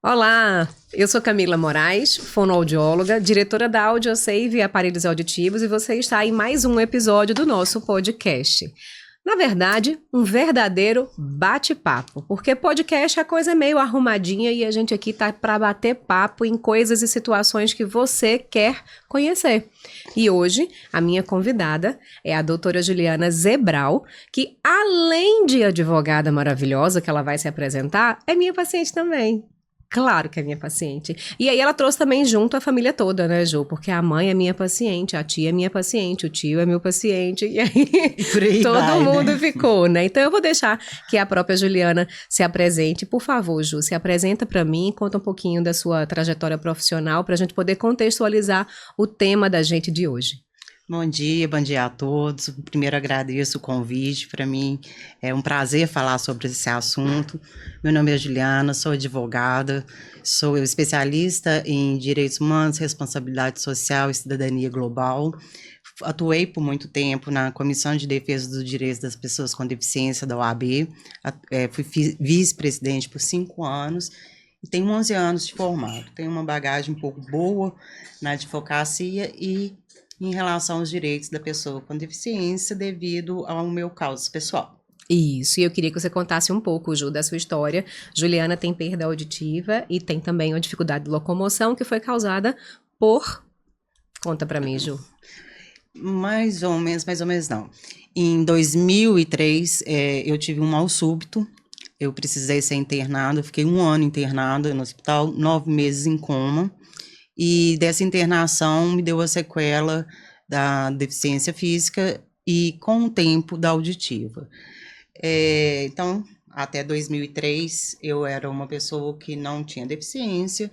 Olá, eu sou Camila Moraes, fonoaudióloga, diretora da AudioSave e Aparelhos Auditivos, e você está em mais um episódio do nosso podcast. Na verdade, um verdadeiro bate-papo, porque podcast é coisa meio arrumadinha e a gente aqui tá para bater papo em coisas e situações que você quer conhecer. E hoje, a minha convidada é a doutora Juliana Zebral, que além de advogada maravilhosa que ela vai se apresentar, é minha paciente também. Claro que é minha paciente. E aí ela trouxe também junto a família toda, né, Ju? Porque a mãe é minha paciente, a tia é minha paciente, o tio é meu paciente, e aí Por aí todo vai, mundo né? ficou, né? Então eu vou deixar que a própria Juliana se apresente. Por favor, Ju, se apresenta para mim, conta um pouquinho da sua trajetória profissional para a gente poder contextualizar o tema da gente de hoje. Bom dia a todos. Primeiro agradeço o convite. Para mim é um prazer falar sobre esse assunto. Meu nome é Juliana, sou advogada, sou especialista em direitos humanos, responsabilidade social e cidadania global. Atuei por muito tempo na Comissão de Defesa dos Direitos das Pessoas com Deficiência da OAB. Fui vice-presidente por 5 anos e tenho 11 anos de formado. Tenho uma bagagem um pouco boa na advocacia e em relação aos direitos da pessoa com deficiência devido ao meu caso pessoal. Isso, e eu queria que você contasse um pouco, Ju, da sua história. Juliana tem perda auditiva e tem também uma dificuldade de locomoção que foi causada por... Conta pra mim, Ju. Mais ou menos não. Em 2003, eu tive um mal súbito, eu precisei ser internada, fiquei 1 ano internada no hospital, 9 meses em coma, e dessa internação me deu a sequela da deficiência física e, com o tempo, da auditiva. Então, até 2003, eu era uma pessoa que não tinha deficiência,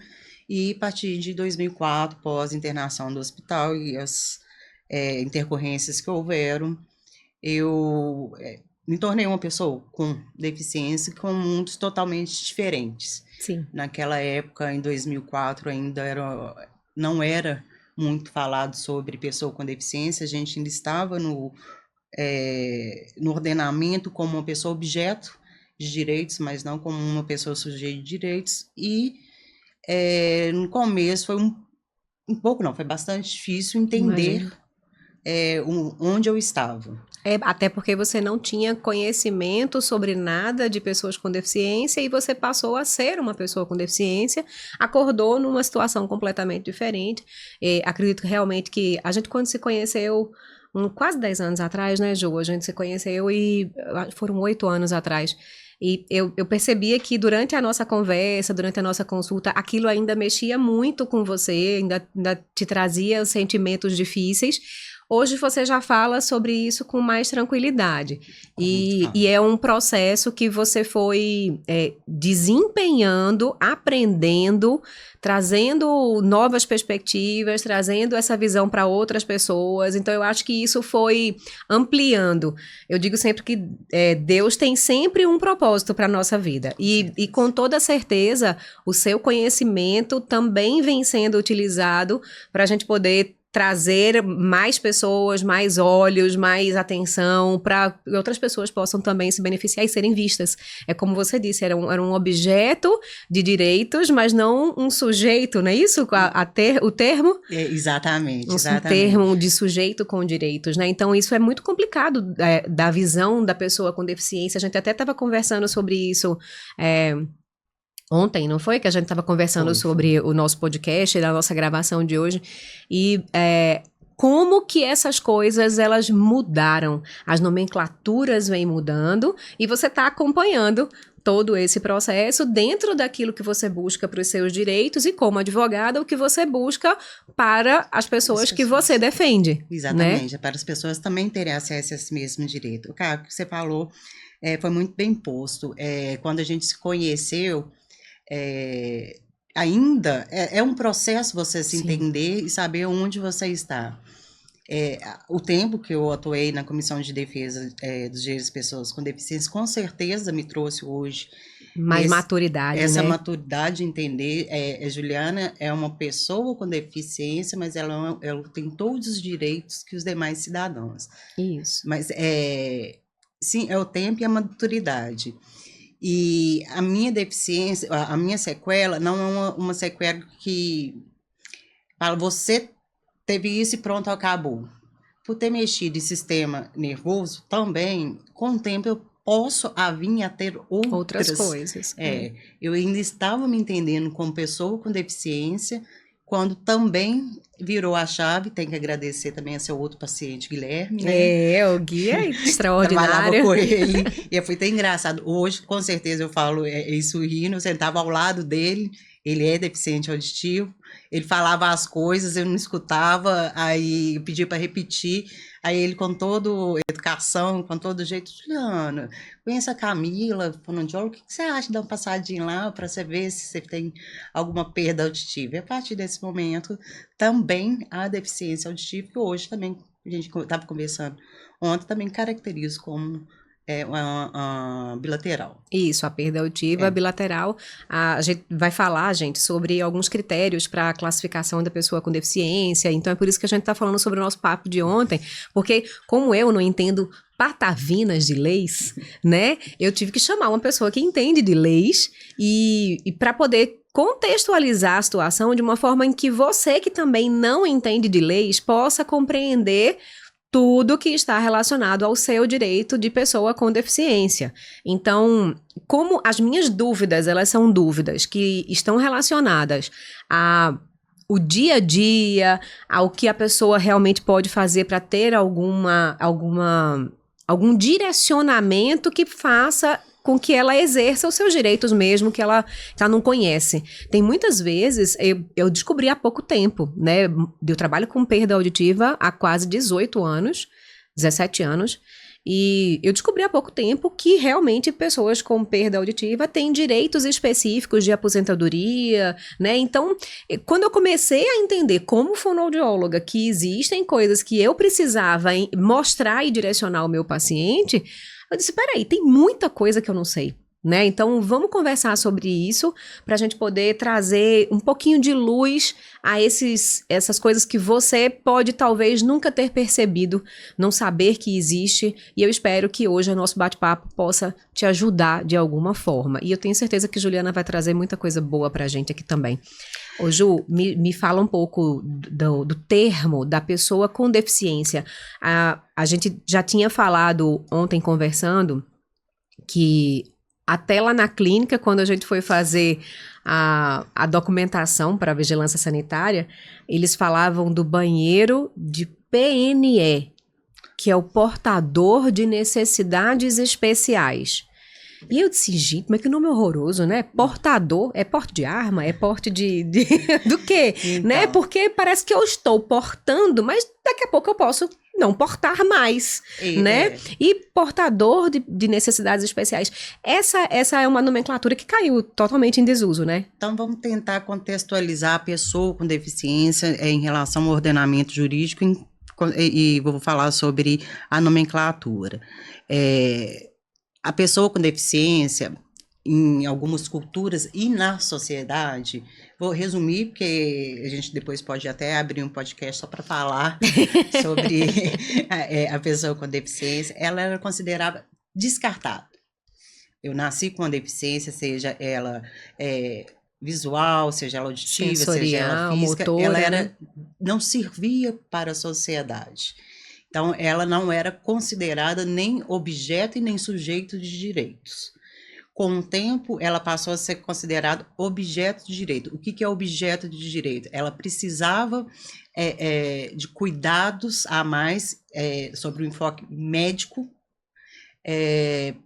e a partir de 2004, pós-internação do hospital e as intercorrências que houveram, eu me tornei uma pessoa com deficiência com mundos totalmente diferentes. Sim. Naquela época, em 2004, ainda não era muito falado sobre pessoa com deficiência, a gente ainda estava no ordenamento como uma pessoa objeto de direitos, mas não como uma pessoa sujeita de direitos. E no começo foi foi bastante difícil entender onde eu estava. Até porque você não tinha conhecimento sobre nada de pessoas com deficiência e você passou a ser uma pessoa com deficiência, acordou numa situação completamente diferente. Acredito realmente que a gente, quando se conheceu, quase 10 anos atrás, né, Ju? A gente se conheceu e foram 8 anos atrás. E eu percebia que durante a nossa conversa, durante a nossa consulta, aquilo ainda mexia muito com você, ainda te trazia sentimentos difíceis. Hoje você já fala sobre isso com mais tranquilidade. E é um processo que você foi desempenhando, aprendendo, trazendo novas perspectivas, trazendo essa visão para outras pessoas. Então, eu acho que isso foi ampliando. Eu digo sempre que Deus tem sempre um propósito para a nossa vida. E com toda certeza, o seu conhecimento também vem sendo utilizado para a gente poder trazer mais pessoas, mais olhos, mais atenção, para que outras pessoas possam também se beneficiar e serem vistas. É como você disse, era um objeto de direitos, mas não um sujeito, não é isso? O termo? Exatamente. Um termo de sujeito com direitos, né? Então, isso é muito complicado da visão da pessoa com deficiência. A gente até estava conversando sobre isso ontem, não foi? Que a gente estava conversando sobre o nosso podcast, da nossa gravação de hoje. E como que essas coisas, elas mudaram. As nomenclaturas vêm mudando e você está acompanhando todo esse processo dentro daquilo que você busca para os seus direitos e, como advogada, o que você busca para as pessoas que você defende. Exatamente, né? para as pessoas também terem acesso a esse mesmo direito. Cara, o que você falou foi muito bem posto. Quando a gente se conheceu, ainda é um processo você se entender e saber onde você está. O tempo que eu atuei na Comissão de Defesa dos Direitos das Pessoas com Deficiência, com certeza me trouxe hoje mais maturidade, essa né? maturidade de entender. Juliana é uma pessoa com deficiência, mas ela tem todos os direitos que os demais cidadãos. Isso. Mas sim, é o tempo e a maturidade. E a minha deficiência, a minha sequela não é uma sequela que fala, você teve isso e pronto, acabou. Por ter mexido em sistema nervoso também, com o tempo eu posso vir a ter Outras coisas. Eu ainda estava me entendendo como pessoa com deficiência, quando também virou a chave. Tem que agradecer também a seu outro paciente, Guilherme, né? O Gui é Trabalhava extraordinário. com ele, e foi até engraçado. Hoje, com certeza, eu falo isso rindo, eu sentava ao lado dele, ele é deficiente auditivo, ele falava as coisas, eu não escutava, aí eu pedia para repetir, aí ele com toda educação, com todo jeito, Juliana, conheça a Camila, fonoaudióloga, o que você acha de dar uma passadinha lá para você ver se você tem alguma perda auditiva? E a partir desse momento, também a deficiência auditiva, que hoje também, a gente estava conversando ontem, também caracterizo como uma bilateral. Isso, a perda auditiva bilateral. A gente vai falar, gente, sobre alguns critérios para a classificação da pessoa com deficiência. Então, é por isso que a gente está falando sobre o nosso papo de ontem, porque como eu não entendo patavinas de leis, né? Eu tive que chamar uma pessoa que entende de leis e para poder contextualizar a situação de uma forma em que você que também não entende de leis possa compreender tudo que está relacionado ao seu direito de pessoa com deficiência. Então, como as minhas dúvidas, elas são dúvidas que estão relacionadas ao dia a dia, ao que a pessoa realmente pode fazer para ter algum direcionamento que faça com que ela exerça os seus direitos mesmo que ela não conhece. Tem muitas vezes, eu descobri há pouco tempo, né? Eu trabalho com perda auditiva há quase 18 anos, 17 anos, e eu descobri há pouco tempo que realmente pessoas com perda auditiva têm direitos específicos de aposentadoria, né? Então, quando eu comecei a entender como fonoaudióloga que existem coisas que eu precisava mostrar e direcionar ao meu paciente, eu disse, peraí, tem muita coisa que eu não sei, né? Então, vamos conversar sobre isso para a gente poder trazer um pouquinho de luz a essas coisas que você pode talvez nunca ter percebido, não saber que existe, e eu espero que hoje o nosso bate-papo possa te ajudar de alguma forma. E eu tenho certeza que Juliana vai trazer muita coisa boa para a gente aqui também. Ô Ju, me fala um pouco do termo da pessoa com deficiência. A gente já tinha falado ontem conversando que até lá na clínica, quando a gente foi fazer a documentação para a vigilância sanitária, eles falavam do banheiro de PNE, que é o portador de necessidades especiais. E eu disse, gente, mas que nome horroroso, né? Portador, é porte de arma? É porte do quê? Então. Né? Porque parece que eu estou portando, mas daqui a pouco eu posso não portar mais, né? E portador de necessidades especiais. Essa é uma nomenclatura que caiu totalmente em desuso, né? Então, vamos tentar contextualizar a pessoa com deficiência em relação ao ordenamento jurídico e vou falar sobre a nomenclatura. A pessoa com deficiência, em algumas culturas e na sociedade, vou resumir, porque a gente depois pode até abrir um podcast só para falar sobre a pessoa com deficiência, ela era considerada descartada. Eu nasci com uma deficiência, seja ela visual, seja ela auditiva, sensorial, seja ela física, motora, ela não servia para a sociedade. Então, ela não era considerada nem objeto e nem sujeito de direitos. Com o tempo, ela passou a ser considerada objeto de direito. O que é objeto de direito? Ela precisava de cuidados a mais sobre o enfoque médico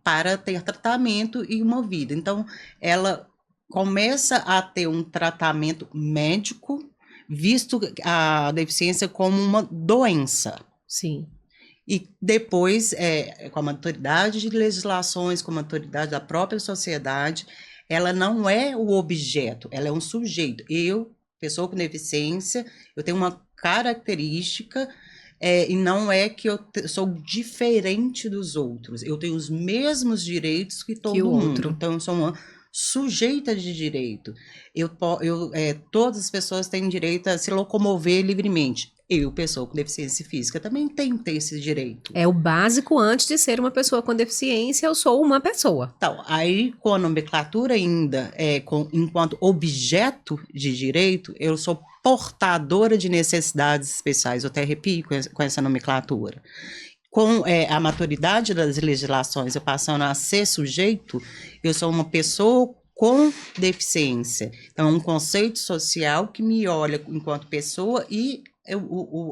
para ter tratamento e uma vida. Então, ela começa a ter um tratamento médico, visto a deficiência como uma doença. Sim. E depois, com a maturidade de legislações, com a maturidade da própria sociedade, ela não é o objeto, ela é um sujeito. Eu, pessoa com deficiência, eu tenho uma característica, e não é que eu sou diferente dos outros. Eu tenho os mesmos direitos que todo mundo. Então, eu sou uma sujeita de direito. Todas as pessoas têm direito a se locomover livremente. eu, pessoa com deficiência física, também tenho que ter esse direito. É o básico antes de ser uma pessoa com deficiência, eu sou uma pessoa. Então, aí com a nomenclatura ainda, enquanto objeto de direito, eu sou portadora de necessidades especiais. Eu até arrepio com essa nomenclatura. Com a maturidade das legislações, eu passando a ser sujeito, eu sou uma pessoa com deficiência. Então, um conceito social que me olha enquanto pessoa e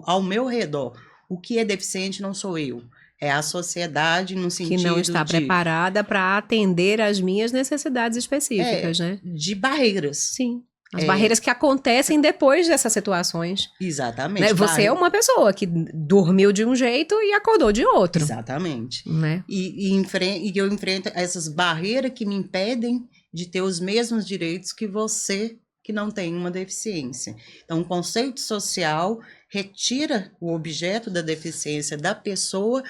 ao meu redor. O que é deficiente não sou eu. É a sociedade no sentido que não está preparada para atender às minhas necessidades específicas, né? De barreiras. Sim. As barreiras que acontecem depois dessas situações. Exatamente. Né? Você é uma pessoa que dormiu de um jeito e acordou de outro. Exatamente. Né? E eu enfrento essas barreiras que me impedem de ter os mesmos direitos que você que não tem uma deficiência. Então, o conceito social retira o objeto da deficiência da pessoa,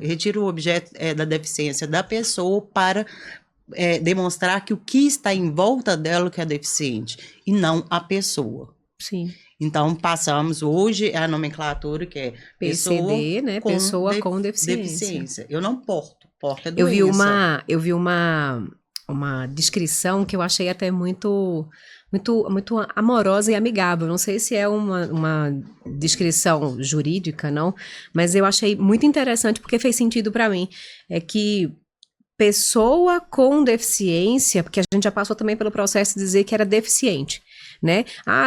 retira o objeto da deficiência da pessoa para demonstrar que o que está em volta dela que é deficiente, e não a pessoa. Sim. Então, passamos hoje a nomenclatura que é PCD, né? Pessoa com deficiência. Eu não porto é doença. Eu vi uma descrição que eu achei até muito amorosa e amigável. Não sei se é uma descrição jurídica, não, mas eu achei muito interessante porque fez sentido para mim. É que pessoa com deficiência, porque a gente já passou também pelo processo de dizer que era deficiente, né?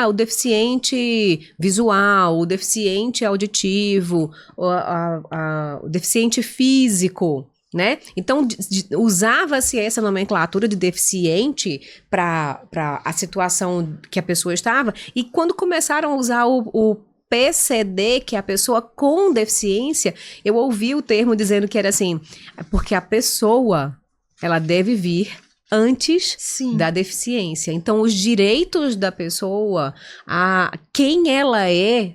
O deficiente visual, o deficiente auditivo, o deficiente físico, né? Então, usava-se essa nomenclatura de deficiente para a situação que a pessoa estava, e quando começaram a usar o PCD, que é a pessoa com deficiência, eu ouvi o termo dizendo que era assim, porque a pessoa, ela deve vir antes Sim. da deficiência. Então, os direitos da pessoa, quem ela é,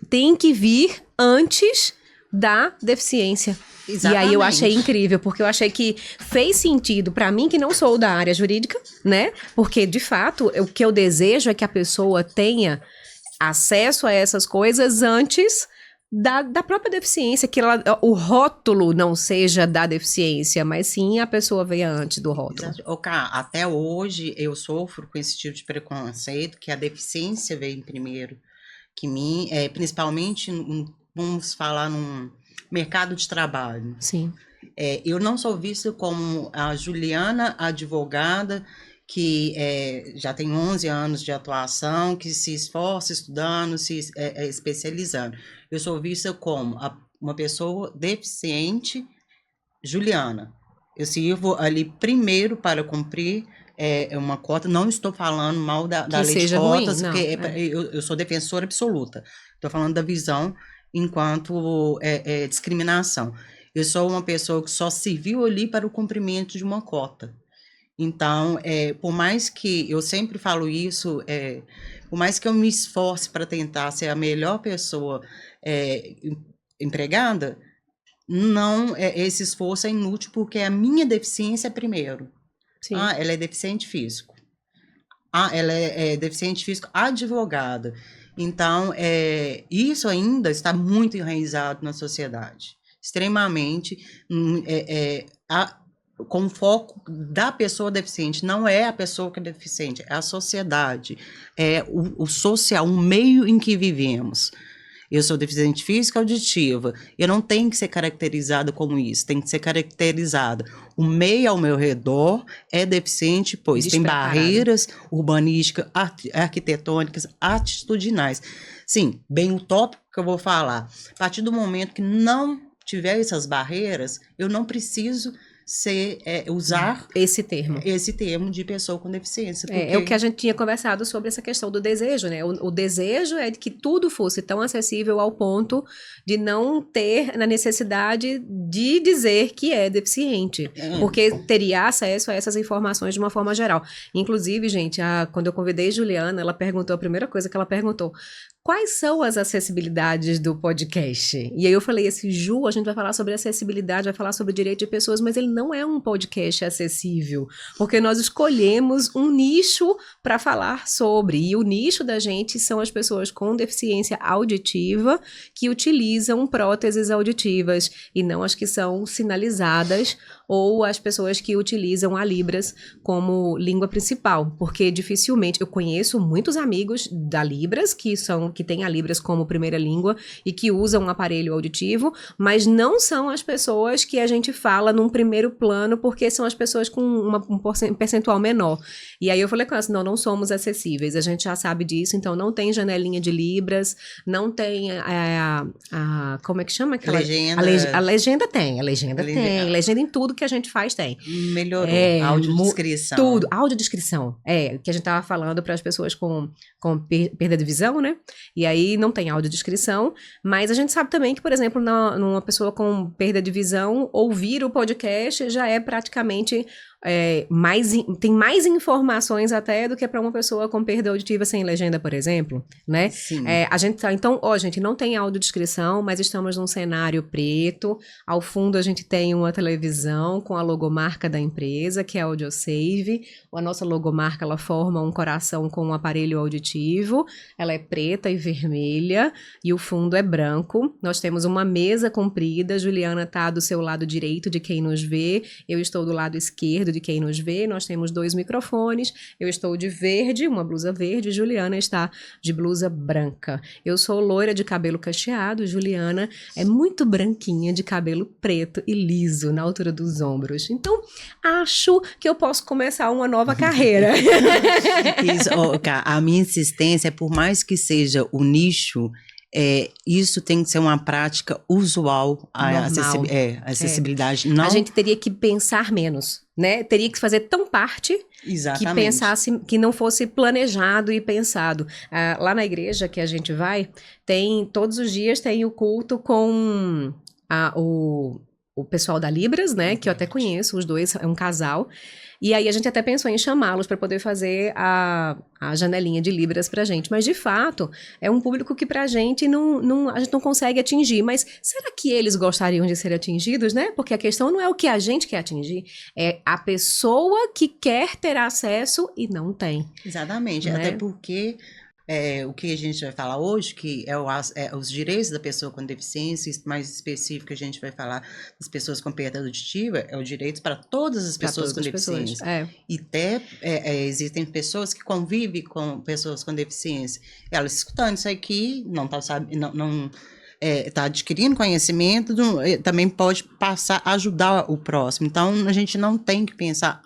tem que vir antes da deficiência. Exatamente. E aí eu achei incrível, porque eu achei que fez sentido para mim, que não sou da área jurídica, né? Porque, de fato, o que eu desejo é que a pessoa tenha acesso a essas coisas antes da própria deficiência, que o rótulo não seja da deficiência, mas sim a pessoa venha antes do rótulo. Até hoje eu sofro com esse tipo de preconceito, que a deficiência veio primeiro que mim, principalmente, vamos falar num mercado de trabalho. Sim. Eu não sou vista como a Juliana advogada, que já tem 11 anos de atuação, que se esforça estudando, se especializando. Eu sou vista como uma pessoa deficiente, Juliana. Eu sirvo ali primeiro para cumprir uma cota. Não estou falando mal da lei de cotas, ruim, porque eu sou defensora absoluta. Estou falando da visão enquanto discriminação. Eu sou uma pessoa que só serviu ali para o cumprimento de uma cota. Então, por mais que eu sempre falo isso, por mais que eu me esforce para tentar ser a melhor pessoa empregada, não, esse esforço é inútil, porque a minha deficiência é primeiro. Sim. Ela é deficiente físico. Ela é deficiente físico advogada. Então, isso ainda está muito enraizado na sociedade. Extremamente. Com foco da pessoa deficiente, não é a pessoa que é deficiente, é a sociedade, é o social, o meio em que vivemos. Eu sou deficiente física auditiva, eu não tenho que ser caracterizada como isso, tem que ser caracterizada. O meio ao meu redor é deficiente, pois tem barreiras urbanísticas, arquitetônicas, atitudinais. Sim, bem utópico que eu vou falar. A partir do momento que não tiver essas barreiras, eu não preciso usar esse termo de pessoa com deficiência. É o que a gente tinha conversado sobre essa questão do desejo, né? O desejo é de que tudo fosse tão acessível ao ponto de não ter a necessidade de dizer que é deficiente, porque teria acesso a essas informações de uma forma geral. Inclusive, gente, quando eu convidei Juliana, ela perguntou, a primeira coisa que ela perguntou: quais são as acessibilidades do podcast? E aí eu falei assim, Ju, a gente vai falar sobre acessibilidade, vai falar sobre direito de pessoas, mas ele não é um podcast acessível, porque nós escolhemos um nicho para falar sobre, e o nicho da gente são as pessoas com deficiência auditiva que utilizam próteses auditivas, e não as que são sinalizadas ou as pessoas que utilizam a Libras como língua principal, porque dificilmente eu conheço muitos amigos da Libras que têm a Libras como primeira língua e que usam um aparelho auditivo, mas não são as pessoas que a gente fala num primeiro plano, porque são as pessoas com um percentual menor. E aí eu falei com elas, não somos acessíveis, a gente já sabe disso, então não tem janelinha de Libras, não tem como é que chama aquela? A legenda tem, legenda em tudo que a gente faz tem. Melhorou, audiodescrição. Tudo, audiodescrição, que a gente tava falando para as pessoas com perda de visão, né? E aí não tem audiodescrição, mas a gente sabe também que, por exemplo, numa pessoa com perda de visão, ouvir o podcast já é praticamente tem mais informações até do que para uma pessoa com perda auditiva sem legenda, por exemplo, né? Sim. A gente tá, então, gente, não tem audiodescrição, mas estamos num cenário preto, ao fundo a gente tem uma televisão com a logomarca da empresa, que é a AudioSave, a nossa logomarca, ela forma um coração com um aparelho auditivo, ela é preta e vermelha, e o fundo é branco, nós temos uma mesa comprida, Juliana tá do seu lado direito de quem nos vê, eu estou do lado esquerdo de quem nos vê, nós temos 2 microfones, eu estou de verde, uma blusa verde, Juliana está de blusa branca. Eu sou loira de cabelo cacheado, Juliana é muito branquinha de cabelo preto e liso na altura dos ombros. Então, acho que eu posso começar uma nova carreira. Isso, a minha insistência é, por mais que seja o nicho, isso tem que ser uma prática usual, a acessibilidade. Não... A gente teria que pensar menos, né? Teria que fazer tão parte Exatamente. que pensasse, que não fosse planejado e pensado. Lá na igreja que a gente vai, todos os dias tem o culto com o pessoal da Libras, né? Que eu até conheço, os dois, é um casal. E aí a gente até pensou em chamá-los para poder fazer a janelinha de Libras pra gente. Mas, de fato, é um público que pra gente a gente não consegue atingir. Mas será que eles gostariam de ser atingidos, né? Porque a questão não é o que a gente quer atingir, é a pessoa que quer ter acesso e não tem. Exatamente, né? Até porque... o que a gente vai falar hoje, que os direitos da pessoa com deficiência, mais específico a gente vai falar das pessoas com perda auditiva, é o direito para todas as pessoas com deficiência. E até existem pessoas que convivem com pessoas com deficiência. Elas escutando isso aqui, não está adquirindo conhecimento, também pode passar a ajudar o próximo. Então, a gente não tem que pensar...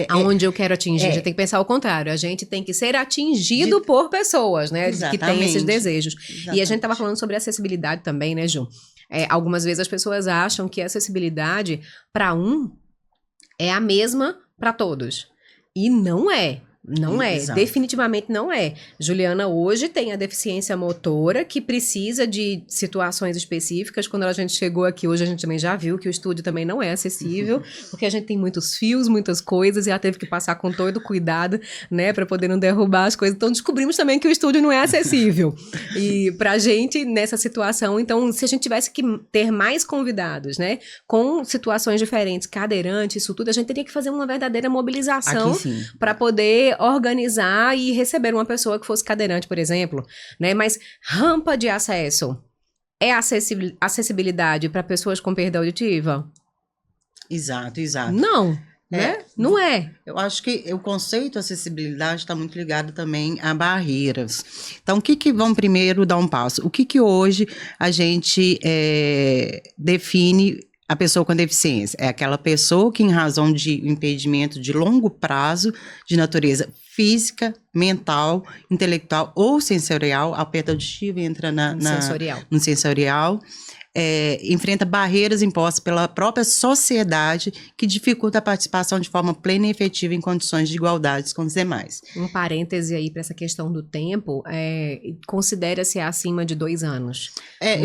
aonde eu quero atingir, a gente tem que pensar ao contrário, a gente tem que ser atingido por pessoas, né, que têm esses desejos. Exatamente. E a gente estava falando sobre acessibilidade também, né, Ju? Algumas vezes as pessoas acham que a acessibilidade para é a mesma para todos, e não é. Não é, Exato. Definitivamente não é. Juliana hoje tem a deficiência motora que precisa de situações específicas. Quando a gente chegou aqui hoje, a gente também já viu que o estúdio também não é acessível, porque a gente tem muitos fios, muitas coisas, e ela teve que passar com todo cuidado, né, para poder não derrubar as coisas. Então descobrimos também que o estúdio não é acessível. E pra gente, nessa situação, então, se a gente tivesse que ter mais convidados, né, com situações diferentes, cadeirantes, isso tudo, a gente teria que fazer uma verdadeira mobilização para poder organizar e receber uma pessoa que fosse cadeirante, por exemplo, né? Mas rampa de acesso é acessibilidade para pessoas com perda auditiva? Exato. Não, né? Não é. Eu acho que o conceito de acessibilidade está muito ligado também a barreiras. Então, vamos primeiro dar um passo? O que hoje a gente define a pessoa com deficiência? É aquela pessoa que, em razão de impedimento de longo prazo, de natureza física, mental, intelectual ou sensorial, a perda auditiva entra no sensorial, enfrenta barreiras impostas pela própria sociedade que dificulta a participação de forma plena e efetiva em condições de igualdade com os demais. Um parêntese aí para essa questão do tempo, considera-se acima de 2 anos. É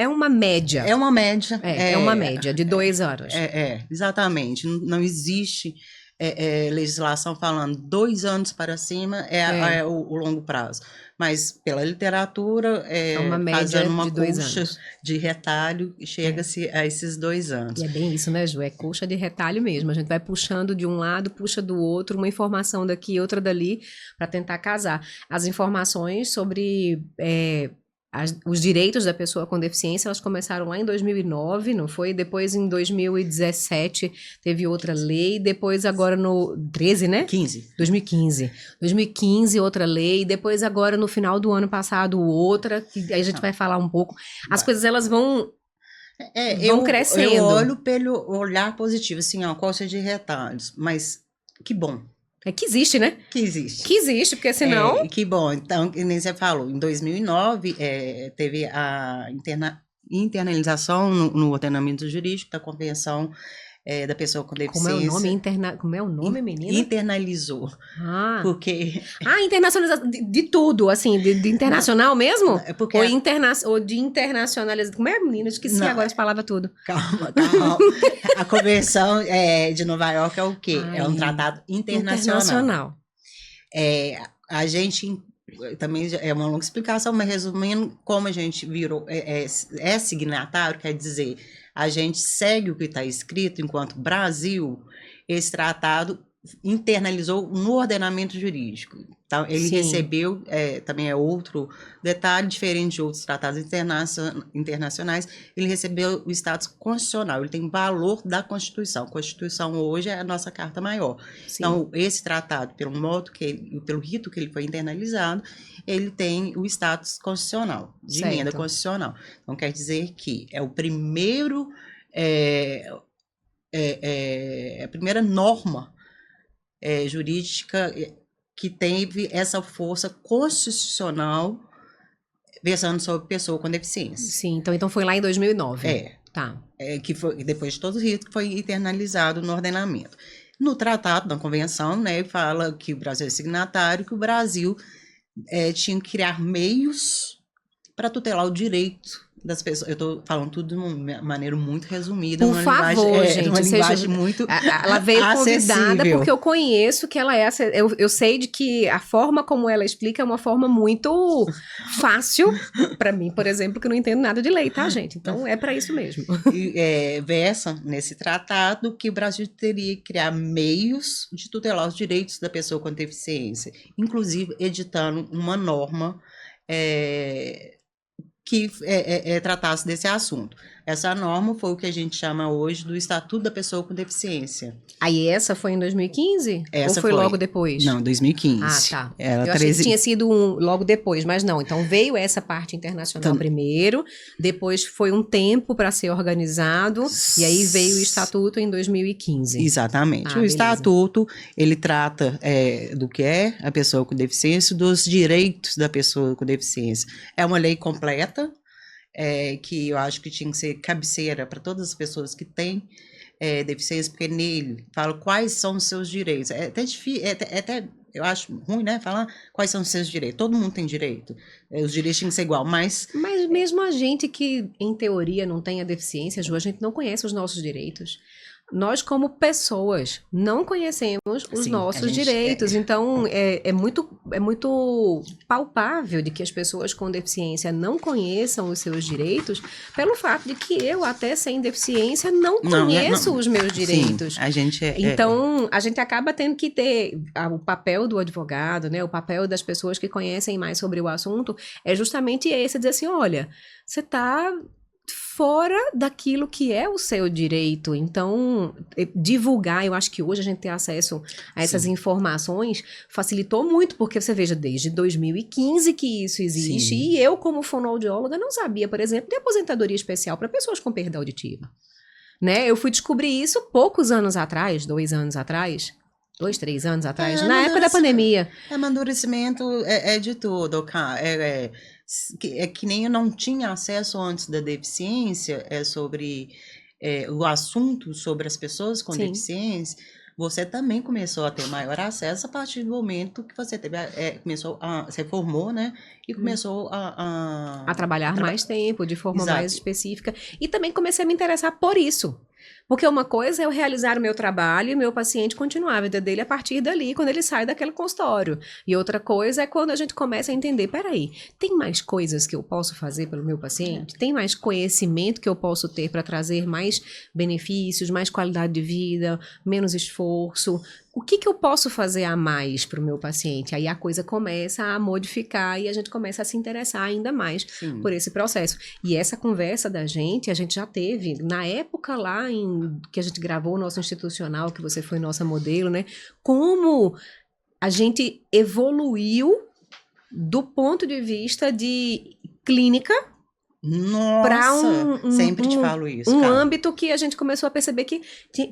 uma média. É uma média. É uma média de 2 anos. Exatamente. Não existe legislação falando 2 anos para cima é o longo prazo. Mas pela literatura, uma média fazendo uma de 2 coxa anos. de retalho, chega-se a esses 2 anos. E é bem isso, né, Ju? É coxa de retalho mesmo. A gente vai puxando de um lado, puxa do outro, uma informação daqui, outra dali, para tentar casar. As informações sobre os direitos da pessoa com deficiência, elas começaram lá em 2009, não foi? Depois, em 2017, teve outra lei. Depois, agora no 13, né? 2015. 2015, outra lei. Depois, agora, no final do ano passado, outra. Que aí a gente vai falar um pouco. As coisas, elas vão crescendo. Eu olho pelo olhar positivo, assim, ó, coxa de retalhos. Mas que bom. É que existe, né? Que existe. Que existe, porque senão... Que bom. Então, que nem você falou, em 2009, teve a internalização no ordenamento jurídico da Convenção da Pessoa com Deficiência. Como é o nome, menina? Internalizou. Porque... internacionalização de tudo, assim, de internacional mesmo? Porque ou de internacionalização. Como é, menina? Esqueci agora as palavras tudo. Calma. A Convenção de Nova York é o quê? É um tratado internacional. A gente... Também é uma longa explicação, mas resumindo, como a gente virou... é signatário, quer dizer... A gente segue o que está escrito, enquanto Brasil, esse tratado internalizou no ordenamento jurídico. Então, ele recebeu, também é outro detalhe, diferente de outros tratados internacionais, ele recebeu o status constitucional, ele tem valor da Constituição. A Constituição hoje é a nossa carta maior. Sim. Então, esse tratado, pelo modo pelo rito que ele foi internalizado, ele tem o status constitucional, de emenda constitucional. Então, quer dizer que é o primeiro, a primeira norma jurídica que teve essa força constitucional versando sobre pessoa com deficiência. Sim, então foi lá em 2009. Tá. Que foi, depois de todo o rito, foi internalizado no ordenamento. No tratado, na convenção, né, fala que o Brasil é signatário, que o Brasil tinha que criar meios para tutelar o direito das pessoas. Eu estou falando tudo de uma maneira muito resumida. Por favor, gente. Uma linguagem muito ela veio convidada porque eu conheço que ela é... Eu sei de que a forma como ela explica é uma forma muito fácil para mim, por exemplo, que eu não entendo nada de lei, tá, gente? Então, é para isso mesmo. Versa nesse tratado que o Brasil teria que criar meios de tutelar os direitos da pessoa com deficiência, inclusive editando uma norma que tratasse desse assunto. Essa norma foi o que a gente chama hoje do Estatuto da Pessoa com Deficiência. Aí essa foi em 2015? Essa ou foi logo depois? Não, 2015. Ah, tá. Eu achei que tinha sido logo depois, mas não. Então veio essa parte internacional primeiro, depois foi um tempo para ser organizado, e aí veio o Estatuto em 2015. Exatamente. O Estatuto, ele trata do que é a pessoa com deficiência, dos direitos da pessoa com deficiência. É uma lei completa, que eu acho que tinha que ser cabeceira para todas as pessoas que têm deficiência, porque nele fala quais são os seus direitos. É até difícil, até eu acho ruim, né, falar quais são os seus direitos. Todo mundo tem direito. Os direitos têm que ser igual, mas... Mas mesmo a gente que, em teoria, não tem a deficiência, Ju, a gente não conhece os nossos direitos. Nós, como pessoas, não conhecemos os nossos direitos. Então, é muito palpável de que as pessoas com deficiência não conheçam os seus direitos pelo fato de que eu, até sem deficiência, não conheço os meus direitos. Sim, a gente então, a gente acaba tendo que ter o papel do advogado, né? O papel das pessoas que conhecem mais sobre o assunto é justamente esse, dizer assim, olha, você está fora daquilo que é o seu direito. Então, divulgar, eu acho que hoje a gente ter acesso a essas informações facilitou muito, porque você veja, desde 2015 que isso existe, e eu, como fonoaudióloga, não sabia, por exemplo, de aposentadoria especial para pessoas com perda auditiva. Né? Eu fui descobrir isso poucos anos atrás, 2 anos atrás, 2, 3 anos atrás, na época da pandemia. Amadurecimento de tudo, cara. Que nem eu não tinha acesso antes da deficiência sobre o assunto sobre as pessoas com deficiência. Você também começou a ter maior acesso a partir do momento que você teve, você formou, né? E começou a trabalhar mais tempo, de forma mais específica. E também comecei a me interessar por isso. Porque uma coisa é eu realizar o meu trabalho e o meu paciente continuar a vida dele a partir dali, quando ele sai daquele consultório. E outra coisa é quando a gente começa a entender, peraí, tem mais coisas que eu posso fazer pelo meu paciente? Tem mais conhecimento que eu posso ter para trazer mais benefícios, mais qualidade de vida, menos esforço? O que eu posso fazer a mais para o meu paciente? Aí a coisa começa a modificar e a gente começa a se interessar ainda mais por esse processo. E essa conversa da gente, a gente já teve, na época lá que a gente gravou o nosso institucional, que você foi nossa modelo, né? Como a gente evoluiu do ponto de vista de clínica para Nossa, sempre te falo isso, um cara. âmbito que a gente começou a perceber que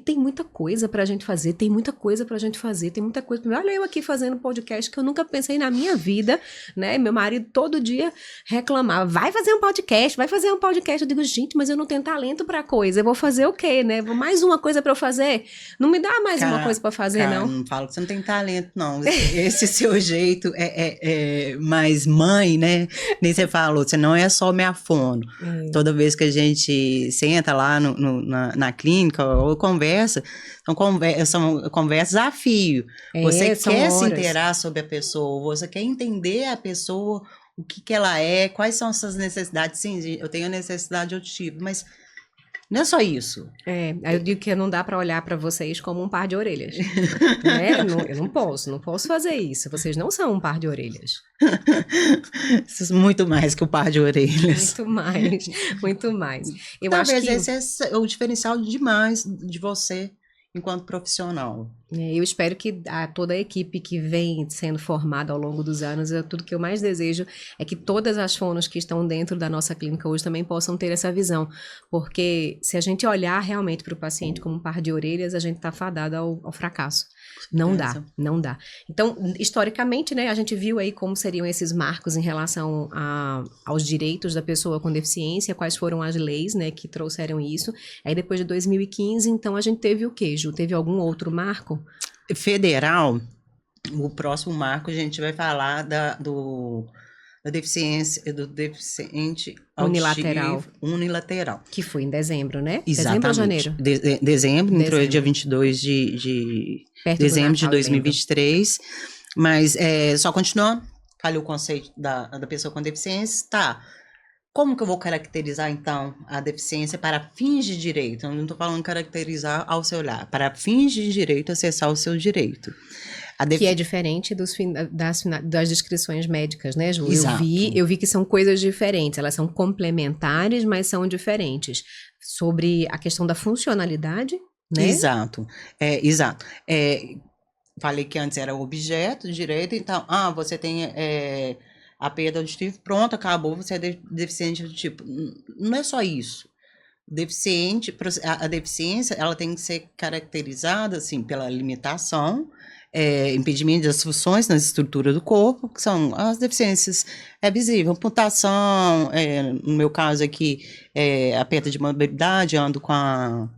tem muita coisa pra gente fazer, tem muita coisa pra gente fazer, tem muita coisa. Olha eu aqui fazendo podcast que eu nunca pensei na minha vida, né? Meu marido todo dia reclamava, vai fazer um podcast, vai fazer um podcast. Eu digo, gente, mas eu não tenho talento pra coisa, eu vou fazer o quê, né? Mais uma coisa pra eu fazer? Não me dá mais uma coisa pra fazer, não? Não falo que você não tem talento, não. Esse seu jeito é mais mãe, né? Nem você falou, você não é só minha fono. Toda vez que a gente senta lá na clínica ou conversa, são conversas a fio. Você quer se inteirar sobre a pessoa, você quer entender a pessoa, o que ela é, quais são as suas necessidades. Sim, eu tenho a necessidade auditiva, mas não é só isso. Aí eu digo que não dá para olhar para vocês como um par de orelhas. Né? Eu não posso fazer isso. Vocês não são um par de orelhas. Muito mais que o par de orelhas. Muito mais, muito mais. Talvez esse é o diferencial demais de você enquanto profissional. Eu espero que toda a equipe que vem sendo formada ao longo dos anos, tudo que eu mais desejo é que todas as fonos que estão dentro da nossa clínica hoje também possam ter essa visão, porque se a gente olhar realmente para o paciente como um par de orelhas, a gente está fadado ao fracasso. Não dá. Então, historicamente, né, a gente viu aí como seriam esses marcos em relação aos direitos da pessoa com deficiência, quais foram as leis, né, que trouxeram isso. Aí depois de 2015, então a gente teve o quê, Ju? Teve algum outro marco? Federal, o próximo marco a gente vai falar da deficiência, do deficiente unilateral. Que foi em dezembro, né? Exatamente. Dezembro ou janeiro? Dezembro, entrou dia 22 de dezembro de 2023. Mas só continuando, falei o conceito da pessoa com deficiência, tá. Como que eu vou caracterizar, então, a deficiência para fins de direito? Eu não estou falando caracterizar ao seu olhar. Para fins de direito, acessar o seu direito. Que é diferente das descrições médicas, né, Ju? Exato. Eu vi que são coisas diferentes. Elas são complementares, mas são diferentes. Sobre a questão da funcionalidade, né? Exato. Falei que antes era objeto de direito, então, você tem... a perda auditiva, pronto, acabou, você é deficiente do tipo. Não é só isso. A deficiência, ela tem que ser caracterizada, assim, pela limitação, impedimento das funções na estrutura do corpo, que são as deficiências visíveis, amputação, no meu caso aqui, a perda de mobilidade, ando com a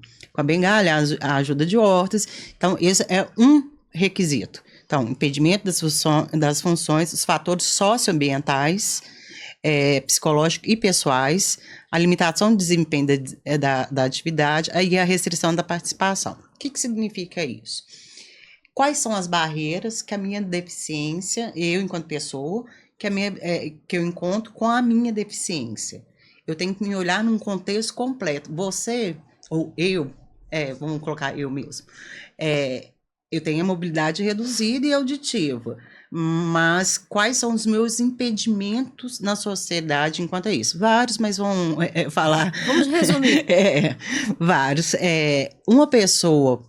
bengala, a ajuda de hortas. Então, esse é um requisito. Então, impedimento das funções, os fatores socioambientais, psicológicos e pessoais, a limitação do desempenho da atividade e a restrição da participação. O que significa isso? Quais são as barreiras que a minha deficiência, eu enquanto pessoa, que eu encontro com a minha deficiência? Eu tenho que me olhar num contexto completo. Você, ou eu, vamos colocar eu mesmo, eu tenho a mobilidade reduzida e auditiva, mas quais são os meus impedimentos na sociedade enquanto é isso? Vários, mas vamos falar... Vamos resumir. Vários. Uma pessoa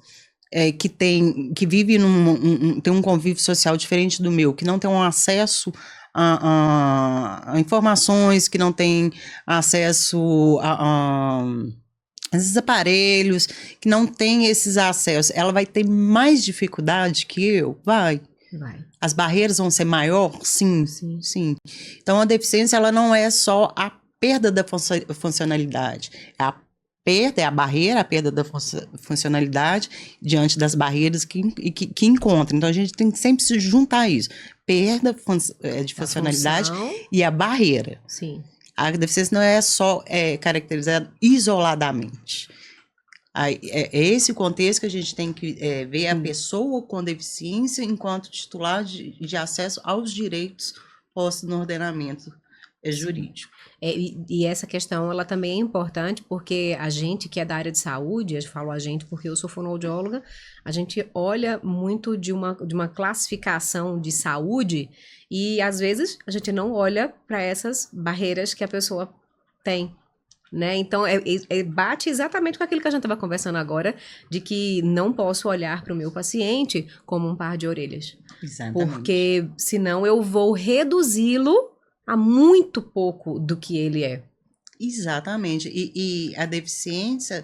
que vive tem um convívio social diferente do meu, que não tem um acesso a informações, que não tem acesso esses aparelhos, que não tem esses acessos, ela vai ter mais dificuldade que eu? Vai. As barreiras vão ser maiores? Sim. Então, a deficiência, ela não é só a perda da funcionalidade, é a barreira, a perda da funcionalidade diante das barreiras que encontra. Então, a gente tem que sempre se juntar a isso. Perda de funcionalidade e a barreira. Sim. A deficiência não é só caracterizada isoladamente. Aí, é esse contexto que a gente tem que ver a pessoa com deficiência enquanto titular de acesso aos direitos postos no ordenamento jurídico. E essa questão, ela também é importante porque a gente que é da área de saúde, eu falo a gente porque eu sou fonoaudióloga, a gente olha muito de uma classificação de saúde e, às vezes, a gente não olha para essas barreiras que a pessoa tem. Né? Então, bate exatamente com aquilo que a gente estava conversando agora, de que não posso olhar para o meu paciente como um par de orelhas. Exatamente. Porque, senão, eu vou reduzi-lo a muito pouco do que ele é. Exatamente. E a deficiência,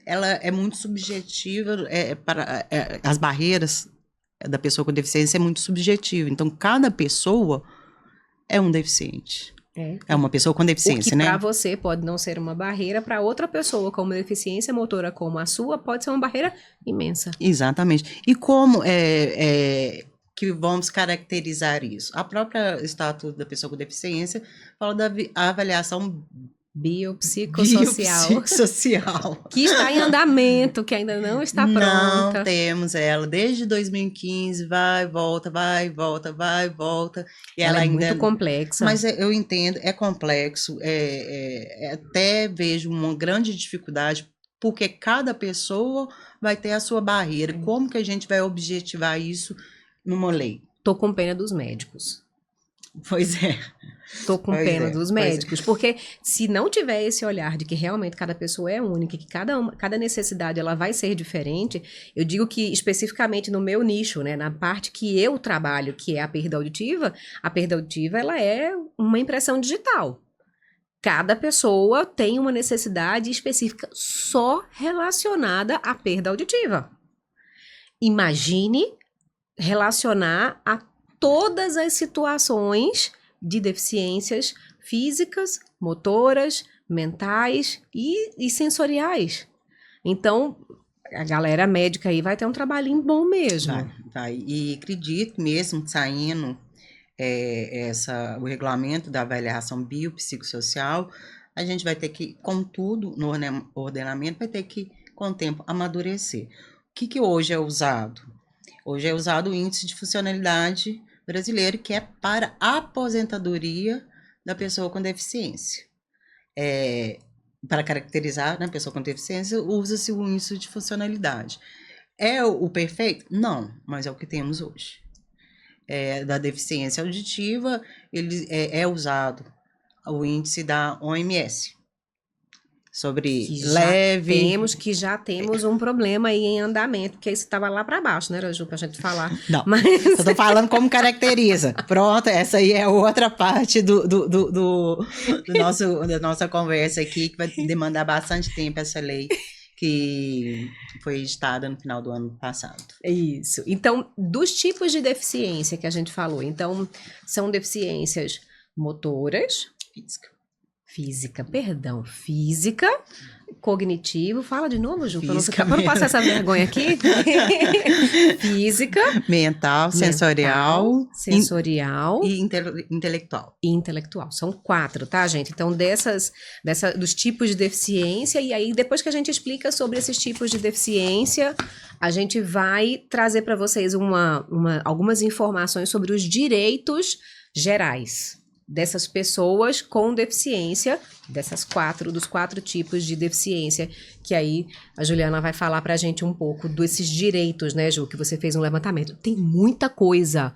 ela é muito subjetiva, as barreiras da pessoa com deficiência é muito subjetiva. Então, cada pessoa é um deficiente. É uma pessoa com deficiência, né? O que para você pode não ser uma barreira, para outra pessoa com uma deficiência motora como a sua, pode ser uma barreira imensa. Exatamente. E como que vamos caracterizar isso? A própria Estatuto da Pessoa com Deficiência fala da avaliação biopsicossocial. Que está em andamento, que ainda não está pronta. Não temos ela. Desde 2015, vai, volta. E ela ainda é muito complexa. Mas eu entendo, é complexo. Até vejo uma grande dificuldade, porque cada pessoa vai ter a sua barreira. Como que a gente vai objetivar isso numa lei? Tô com pena dos médicos. Pois é. Tô com pena dos médicos, porque se não tiver esse olhar de que realmente cada pessoa é única, que cada necessidade ela vai ser diferente, eu digo que especificamente no meu nicho, né, na parte que eu trabalho, que é a perda auditiva ela é uma impressão digital. Cada pessoa tem uma necessidade específica só relacionada à perda auditiva. Imagine relacionar a todas as situações de deficiências físicas, motoras, mentais e sensoriais. Então, a galera médica aí vai ter um trabalhinho bom mesmo. Vai. E acredito mesmo, saindo o regulamento da avaliação biopsicossocial, a gente vai ter que, contudo, no ordenamento, vai ter que, com o tempo, amadurecer. O que hoje é usado? Hoje é usado o índice de funcionalidade brasileiro, que é para a aposentadoria da pessoa com deficiência. Para caracterizar a pessoa com deficiência, usa-se o índice de funcionalidade. É o perfeito? Não, mas é o que temos hoje. Da deficiência auditiva, ele é usado o índice da OMS. Sobre leve... Já temos um problema aí em andamento, porque isso estava lá para baixo, né, Raju, pra gente falar. Não, eu tô falando como caracteriza. Pronto, essa aí é outra parte da nossa conversa aqui, que vai demandar bastante tempo, essa lei que foi editada no final do ano passado. Isso. Então, dos tipos de deficiência que a gente falou, então, são deficiências motoras... Física, cognitivo, fala de novo, Ju, para não passar essa vergonha aqui. Física, mental, sensorial e intelectual. São 4, tá, gente? Então, dos tipos de deficiência, e aí depois que a gente explica sobre esses tipos de deficiência, a gente vai trazer para vocês algumas informações sobre os direitos gerais dessas pessoas com deficiência, dos 4 tipos de deficiência, que aí a Juliana vai falar pra gente um pouco desses direitos, né, Ju, que você fez um levantamento. Tem muita coisa,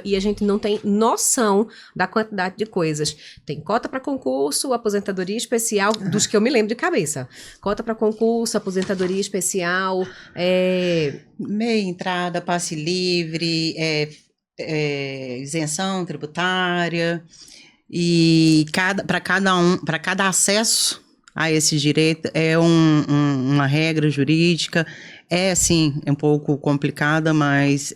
e a gente não tem noção da quantidade de coisas. Tem cota para concurso, aposentadoria especial, dos que eu me lembro de cabeça. Cota para concurso, aposentadoria especial, meia entrada, passe livre, isenção tributária, e para cada acesso a esse direito é uma regra jurídica, assim, um pouco complicada, mas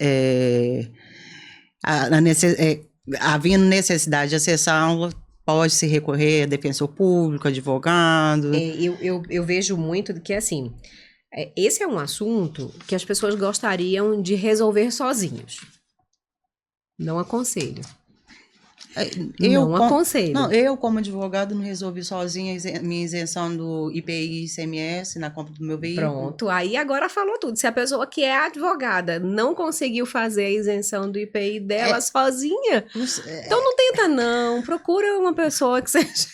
havendo necessidade de acessá-la, pode-se recorrer a defensor público, advogado. Eu vejo muito que, assim, esse é um assunto que as pessoas gostariam de resolver sozinhos. Não aconselho. Não aconselho. Não, eu, como advogado, não resolvi sozinha minha isenção do IPI e ICMS na compra do meu veículo. Pronto, aí agora falou tudo. Se a pessoa que é advogada não conseguiu fazer a isenção do IPI dela sozinha, então não tenta não, procura uma pessoa que seja...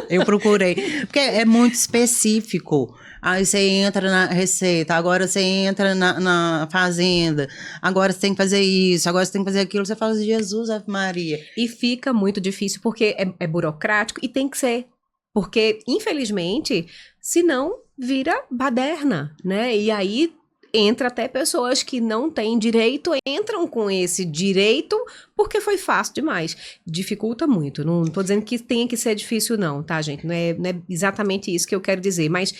Eu procurei, porque é muito específico. Aí você entra na Receita, agora você entra na Fazenda, agora você tem que fazer isso, agora você tem que fazer aquilo. Você fala, Jesus, Ave Maria. E fica muito difícil, porque é burocrático e tem que ser. Porque, infelizmente, senão vira baderna, né? E aí entra até pessoas que não têm direito, entram com esse direito porque foi fácil demais. Dificulta muito. Não tô dizendo que tenha que ser difícil não, tá, gente? Não é exatamente isso que eu quero dizer, mas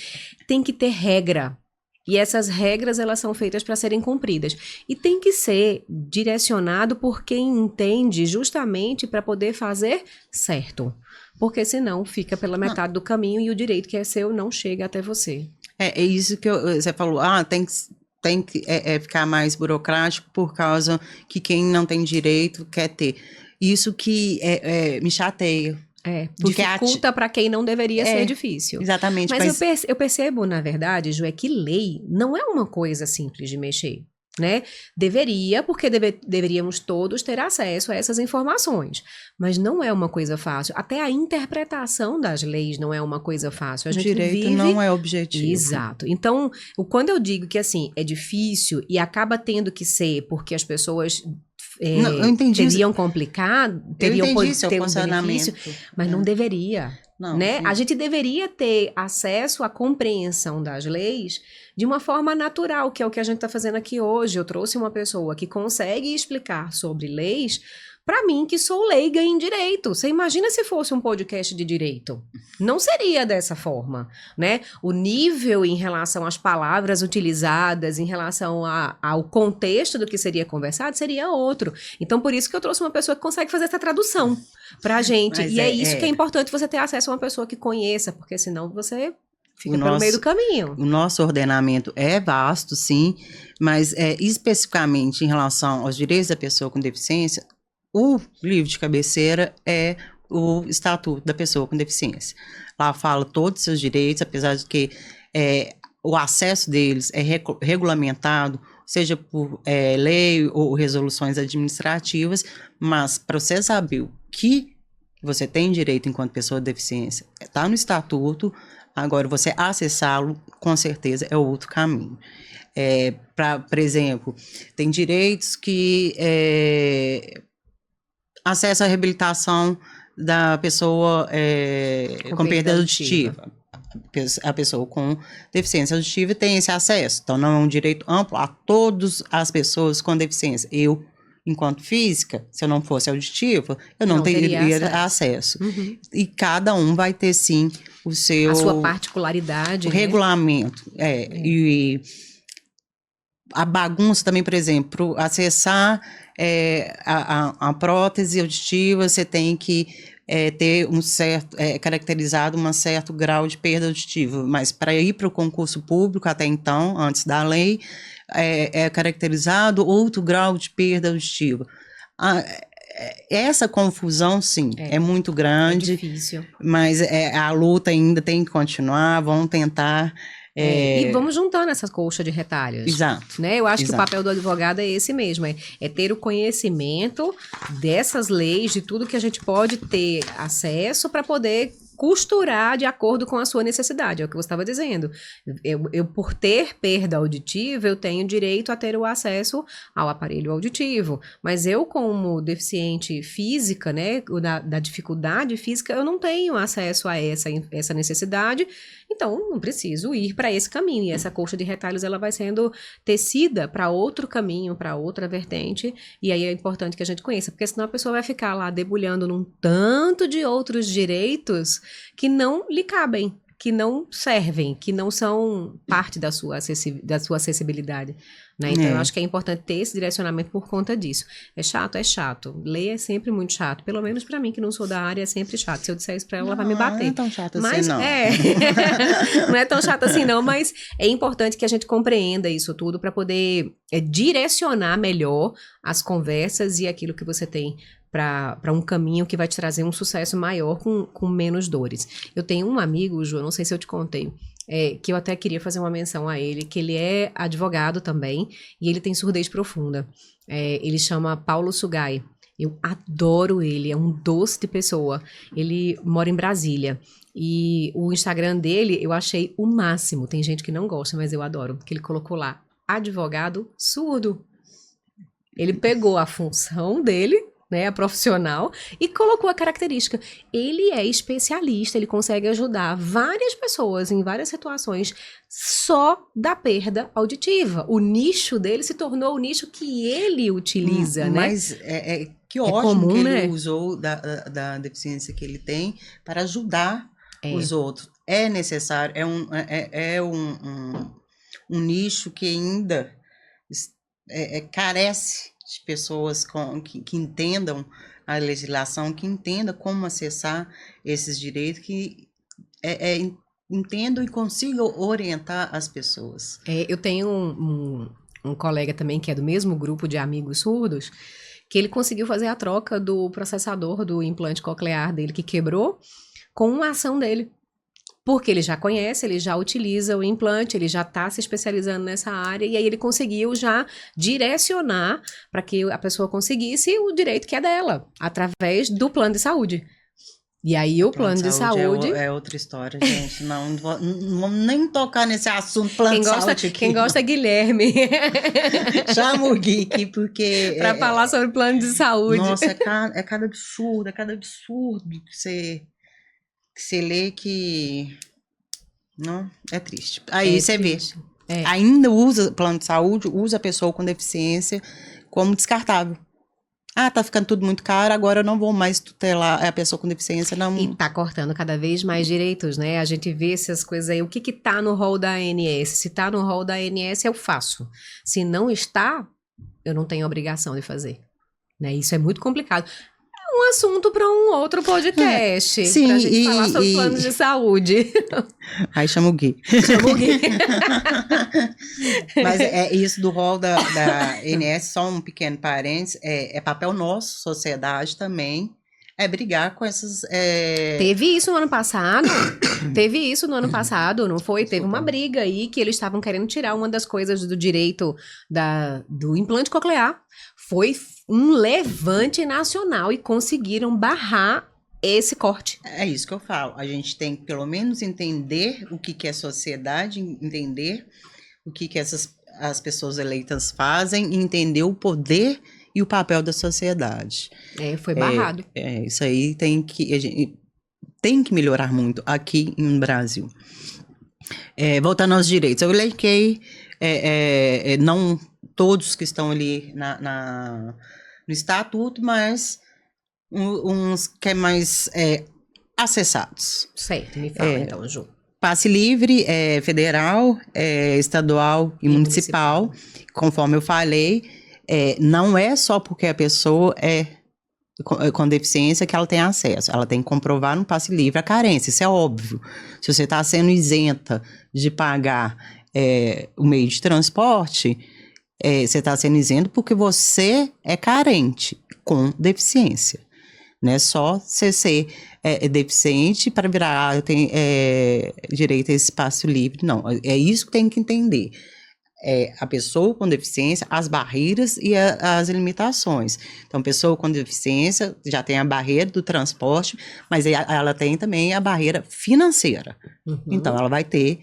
tem que ter regra. E essas regras, elas são feitas para serem cumpridas. E tem que ser direcionado por quem entende justamente para poder fazer certo. Porque senão fica pela metade do caminho e o direito que é seu não chega até você. É isso que você falou. Tem que ficar mais burocrático por causa que quem não tem direito quer ter. Isso que me chateia. Dificulta para quem não deveria ser difícil. Exatamente. Mas eu percebo, na verdade, Ju, que lei não é uma coisa simples de mexer, né? Deveria, porque deveríamos todos ter acesso a essas informações. Mas não é uma coisa fácil. Até a interpretação das leis não é uma coisa fácil. A gente direito não é objetivo. Exato. Então, quando eu digo que, assim, é difícil e acaba tendo que ser porque as pessoas... teriam complicado, teriam ter um benefício, mas não deveria, não, né? A gente deveria ter acesso à compreensão das leis de uma forma natural, que é o que a gente está fazendo aqui hoje. Eu trouxe uma pessoa que consegue explicar sobre leis para mim, que sou leiga em direito. Você imagina se fosse um podcast de direito? Não seria dessa forma, né? O nível em relação às palavras utilizadas, em relação ao contexto do que seria conversado, seria outro. Então, por isso que eu trouxe uma pessoa que consegue fazer essa tradução pra gente. Mas é isso que é importante, você ter acesso a uma pessoa que conheça, porque senão você fica pelo meio do caminho. O nosso ordenamento é vasto, sim, mas especificamente em relação aos direitos da pessoa com deficiência, o livro de cabeceira é o Estatuto da Pessoa com Deficiência. Lá fala todos os seus direitos, apesar de que o acesso deles é regulamentado, seja por lei ou resoluções administrativas, mas para você saber o que você tem direito enquanto pessoa com deficiência, está no Estatuto. Agora, você acessá-lo, com certeza, é outro caminho. Por exemplo, tem direitos que... acesso à reabilitação da pessoa com perda auditiva. A pessoa com deficiência auditiva tem esse acesso. Então, não é um direito amplo a todas as pessoas com deficiência. Eu, enquanto física, se eu não fosse auditiva, eu não teria acesso. Uhum. E cada um vai ter, sim, a sua particularidade. O regulamento. E a bagunça também, por exemplo, acessar a prótese auditiva, você tem que ter um certo, caracterizado um certo grau de perda auditiva, mas para ir para o concurso público, até então, antes da lei, é caracterizado outro grau de perda auditiva. Essa confusão, sim, é muito grande. É difícil. Mas a luta ainda tem que continuar, vamos tentar... E vamos juntando essa colcha de retalhos. Exato. Né? Eu acho que o papel do advogado é esse mesmo, é ter o conhecimento dessas leis, de tudo que a gente pode ter acesso para poder costurar de acordo com a sua necessidade, é o que você estava dizendo. Eu, por ter perda auditiva, eu tenho direito a ter o acesso ao aparelho auditivo, mas eu, como deficiente física, né, da dificuldade física, eu não tenho acesso a essa necessidade, então não preciso ir para esse caminho, e essa colcha de retalhos ela vai sendo tecida para outro caminho, para outra vertente, e aí é importante que a gente conheça, porque senão a pessoa vai ficar lá debulhando num tanto de outros direitos que não lhe cabem, que não servem, que não são parte da sua acessibilidade, né? Então, eu acho que é importante ter esse direcionamento por conta disso. É chato, é chato. Lei é sempre muito chato. Pelo menos pra mim, que não sou da área, é sempre chato. Se eu disser isso pra ela vai me bater. Não é tão chato assim, não. Não é tão chato assim, não, mas é importante que a gente compreenda isso tudo para poder direcionar melhor as conversas e aquilo que você tem para um caminho que vai te trazer um sucesso maior com menos dores. Eu tenho um amigo, Ju, não sei se eu te contei, que eu até queria fazer uma menção a ele, que ele é advogado também, e ele tem surdez profunda. Ele chama Paulo Sugai. Eu adoro ele, é um doce de pessoa. Ele mora em Brasília. E o Instagram dele eu achei o máximo. Tem gente que não gosta, mas eu adoro. Porque ele colocou lá, advogado surdo. Ele pegou a função dele, né, a profissional, e colocou a característica. Ele é especialista, ele consegue ajudar várias pessoas em várias situações só da perda auditiva. O nicho dele se tornou o nicho que ele utiliza, né? Mas que ótimo comum, que ele né? usou da deficiência que ele tem para ajudar os outros. É necessário, um nicho que ainda carece de pessoas que entendam a legislação, que entendam como acessar esses direitos, que entendam e consigam orientar as pessoas. Eu tenho um colega também que é do mesmo grupo de amigos surdos, que ele conseguiu fazer a troca do processador do implante coclear dele que quebrou com uma ação dele. Porque ele já conhece, ele já utiliza o implante, ele já está se especializando nessa área, e aí ele conseguiu já direcionar para que a pessoa conseguisse o direito que é dela, através do plano de saúde. E aí o plano de saúde... É outra história, gente. Não vamos nem tocar nesse assunto, plano de saúde aqui. Quem gosta é Guilherme. Chama o Gui aqui, porque... para falar sobre plano de saúde. Nossa, é cada absurdo que você lê que... Não, é triste. Aí você vê. Ainda usa plano de saúde, usa a pessoa com deficiência como descartável. Tá ficando tudo muito caro, agora eu não vou mais tutelar a pessoa com deficiência. Não. E tá cortando cada vez mais direitos, né? A gente vê essas coisas aí. O que tá no rol da ANS? Se tá no rol da ANS, eu faço. Se não está, eu não tenho obrigação de fazer. Né? Isso é muito complicado. É um assunto para um outro podcast. Sim, pra gente falar sobre planos de saúde. Aí chama o Gui. Chama o Gui. Mas isso do rol da ANS, só um pequeno parênteses, é papel nosso, sociedade também, brigar com essas... Teve isso no ano passado, não foi? Teve uma briga aí que eles estavam querendo tirar uma das coisas do direito do implante coclear. Foi um levante nacional e conseguiram barrar esse corte. É isso que eu falo. A gente tem que, pelo menos, entender o que é sociedade, entender o que as pessoas eleitas fazem, entender o poder e o papel da sociedade. Foi barrado. Isso aí a gente tem que melhorar muito aqui no Brasil. Voltando aos direitos, eu elenquei não todos que estão ali no estatuto, mas uns que é mais acessados. Certo, me fala então, Ju. Passe livre, federal, estadual e municipal, conforme eu falei, não é só porque a pessoa é com deficiência que ela tem acesso, ela tem que comprovar no passe livre a carência, isso é óbvio. Se você está sendo isenta de pagar o meio de transporte, você está sendo isento porque você é carente com deficiência. Não é só você ser deficiente para virar, eu tenho direito a esse espaço livre, não. É isso que tem que entender. A pessoa com deficiência, as barreiras e as limitações. Então, a pessoa com deficiência já tem a barreira do transporte, mas ela tem também a barreira financeira. Uhum. Então, ela vai ter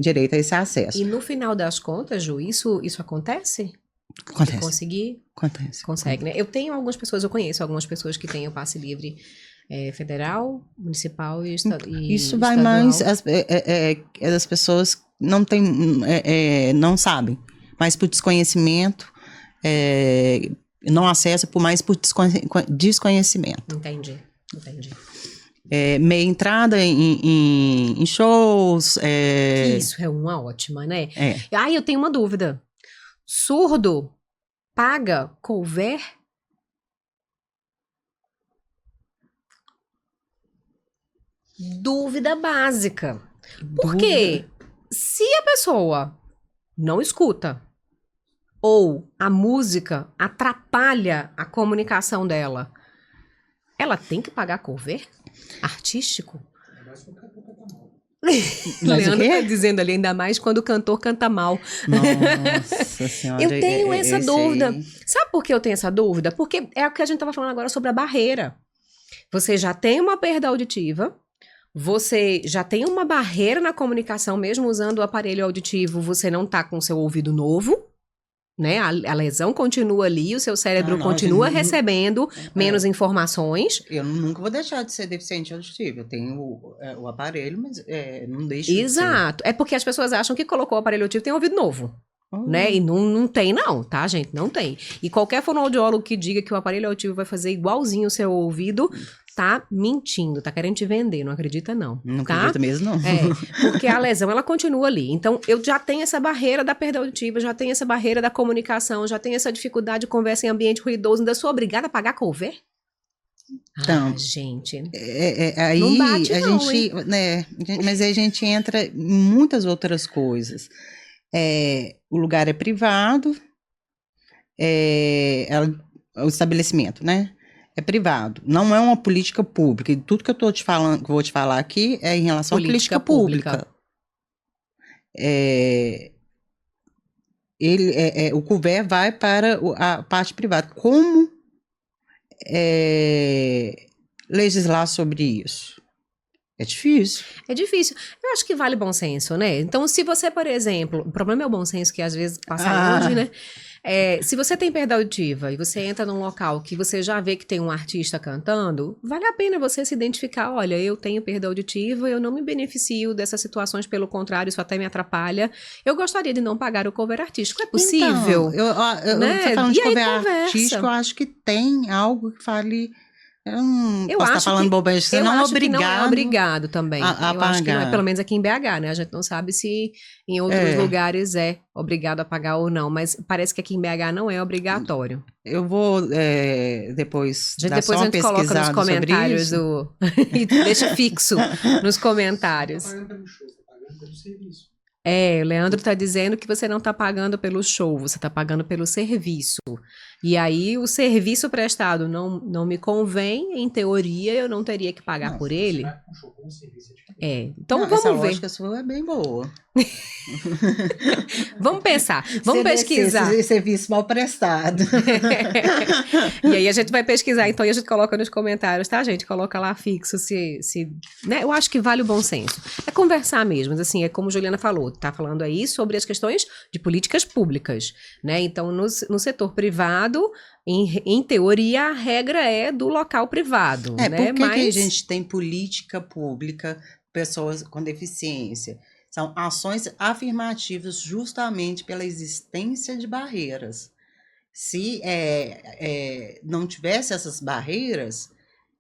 direito a esse acesso. E no final das contas, Ju, isso acontece? Acontece. Consegue, né? Eu conheço algumas pessoas que têm o passe livre federal, municipal e estadual. Isso vai mais as pessoas não sabem, mas por desconhecimento, não acessa por desconhecimento. Entendi. Meia entrada em shows. Isso é uma ótima, né? Eu tenho uma dúvida. Surdo paga couvert? Dúvida básica. Por quê? Se a pessoa não escuta, ou a música atrapalha a comunicação dela, ela tem que pagar cover artístico? Leandro tá dizendo ali, ainda mais quando o cantor canta mal. Nossa senhora. Eu tenho essa dúvida. Aí... Sabe por que eu tenho essa dúvida? Porque é o que a gente estava falando agora sobre a barreira. Você já tem uma perda auditiva, você já tem uma barreira na comunicação, mesmo usando o aparelho auditivo, você não tá com seu ouvido novo, né? A lesão continua ali, o seu cérebro continua recebendo menos informações. Eu nunca vou deixar de ser deficiente auditivo. Eu tenho o aparelho, mas não deixo de ser. Exato. É porque as pessoas acham que colocou o aparelho auditivo tem ouvido novo. Né? E não tem não, tá, gente? Não tem. E qualquer fonoaudiólogo que diga que o aparelho auditivo vai fazer igualzinho o seu ouvido, tá mentindo, tá querendo te vender, não acredita não. Não tá? acredito mesmo, não. Porque a lesão, ela continua ali. Então, eu já tenho essa barreira da perda auditiva, já tenho essa barreira da comunicação, já tenho essa dificuldade de conversa em ambiente ruidoso, ainda sou obrigada a pagar cover? Então, gente. Aí não bate, a não, gente, né? Mas aí a gente entra em muitas outras coisas. O lugar é privado, o estabelecimento, né? É privado, não é uma política pública. E tudo que eu tô te falando, que eu vou te falar aqui é em relação à política pública. O couvert vai para a parte privada. Como legislar sobre isso? É difícil. É difícil. Eu acho que vale bom senso, né? Então, se você, por exemplo, o problema é o bom senso que às vezes passa longe, né? Se você tem perda auditiva e você entra num local que você já vê que tem um artista cantando, vale a pena você se identificar. Olha, eu tenho perda auditiva, eu não me beneficio dessas situações, pelo contrário, isso até me atrapalha. Eu gostaria de não pagar o cover artístico. É possível? Então, eu né? não tô falando de cover conversa. artístico, eu acho que tem algo que fale... Eu não posso estar falando bobagem, você eu não é acho obrigado. Que não é obrigado também. A eu pagar. acho que não é, pelo menos aqui em BH, né? A gente não sabe se em outros lugares é obrigado a pagar ou não, mas parece que aqui em BH não é obrigatório. Eu vou depois a gente coloca nos comentários e deixa fixo nos comentários. Tá pagando pelo show, tá pagando pelo serviço. O Leandro tá dizendo que você não tá pagando pelo show, você tá pagando pelo serviço. E aí, o serviço prestado não me convém, em teoria, eu não teria que pagar por ele. Um show com serviço é diferente. Então vamos ver. Essa lógica sua é bem boa. Vamos pensar, vamos pesquisar. Esse serviço mal prestado. E aí a gente vai pesquisar, então, e a gente coloca nos comentários, tá, gente? Coloca lá fixo né? Eu acho que vale o bom senso. É conversar mesmo, assim, é como Juliana falou, tá falando aí sobre as questões de políticas públicas, né? Então, no setor privado, em teoria, a regra é do local privado, né? Por que a gente tem política pública, pessoas com deficiência? São ações afirmativas justamente pela existência de barreiras. Se não tivesse essas barreiras,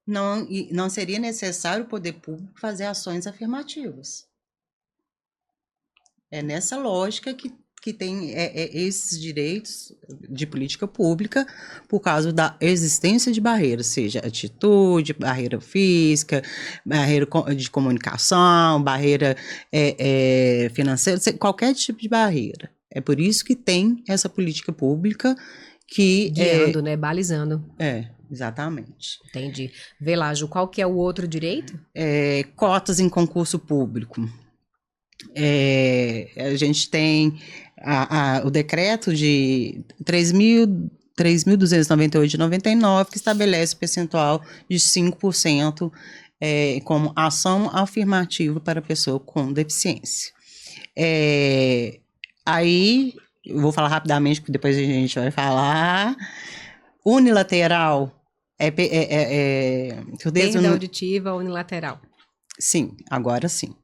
não seria necessário o poder público fazer ações afirmativas. É nessa lógica que tem esses direitos de política pública por causa da existência de barreiras, seja atitude, barreira física, barreira de comunicação, barreira financeira, qualquer tipo de barreira. É por isso que tem essa política pública que... guiando, né? Balizando. Exatamente. Entendi. Vê lá, Ju, qual que é o outro direito? Cotas em concurso público. A gente tem o decreto de 3.298 de 99, que estabelece o percentual de 5% como ação afirmativa para a pessoa com deficiência. Aí, eu vou falar rapidamente, porque depois a gente vai falar. Unilateral. Perda auditiva unilateral. Sim, agora sim.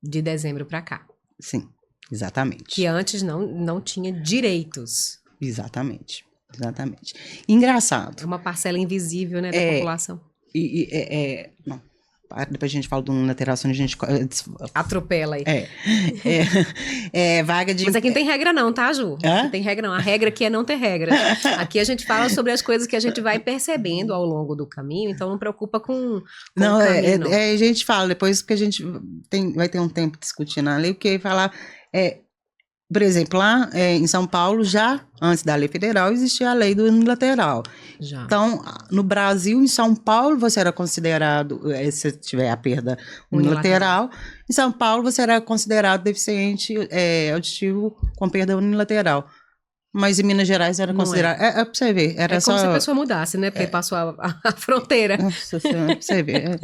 De dezembro para cá. Sim, exatamente. Que antes não tinha direitos. Exatamente. Engraçado. É uma parcela invisível, né, da população. Não, depois a gente fala do unilateral, a gente... atropela aí. Vaga de... Mas aqui não tem regra não, tá, Ju? Não tem regra não. A regra aqui é não ter regra. Aqui a gente fala sobre as coisas que a gente vai percebendo ao longo do caminho, então não preocupa com o caminho, não. A gente fala depois, porque a gente vai ter um tempo discutindo ali, porque falar... Por exemplo, lá em São Paulo, já antes da lei federal, existia a lei do unilateral. Já. Então, no Brasil, em São Paulo, você era considerado, se tiver a perda unilateral, em São Paulo você era considerado deficiente auditivo com perda unilateral. Mas em Minas Gerais era Não considerado. É pra você ver. Era É só. como se a pessoa mudasse, né? Porque passou a fronteira. Nossa Senhora, pra você ver.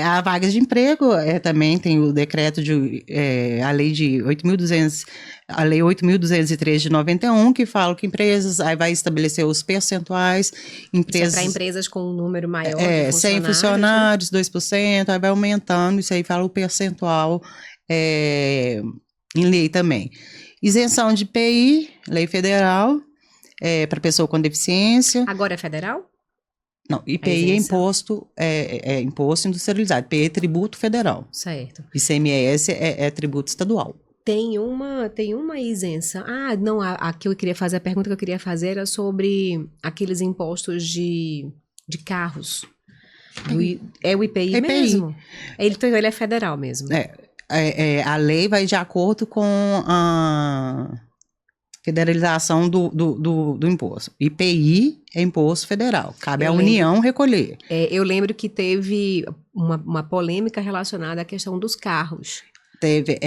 A vagas de emprego também tem o decreto a lei de 8.200, a lei 8.203 de 91, que fala que empresas aí vai estabelecer os percentuais, empresas Para empresas com um número maior de 100 funcionários, funcionários, 2%, aí vai aumentando, isso aí fala o percentual em lei também. Isenção de IPI, lei federal, para pessoa com deficiência. Agora é federal? Não, IPI é imposto industrializado. IPI é tributo federal. Certo. ICMS é tributo estadual. Tem uma isenção. Ah, não, a que eu queria fazer, a pergunta que eu queria fazer era sobre aqueles impostos de carros. É o IPI mesmo? Ele é federal mesmo. A lei vai de acordo com a federalização do imposto. IPI é imposto federal. Cabe à União recolher. Eu lembro que teve uma polêmica relacionada à questão dos carros. Teve,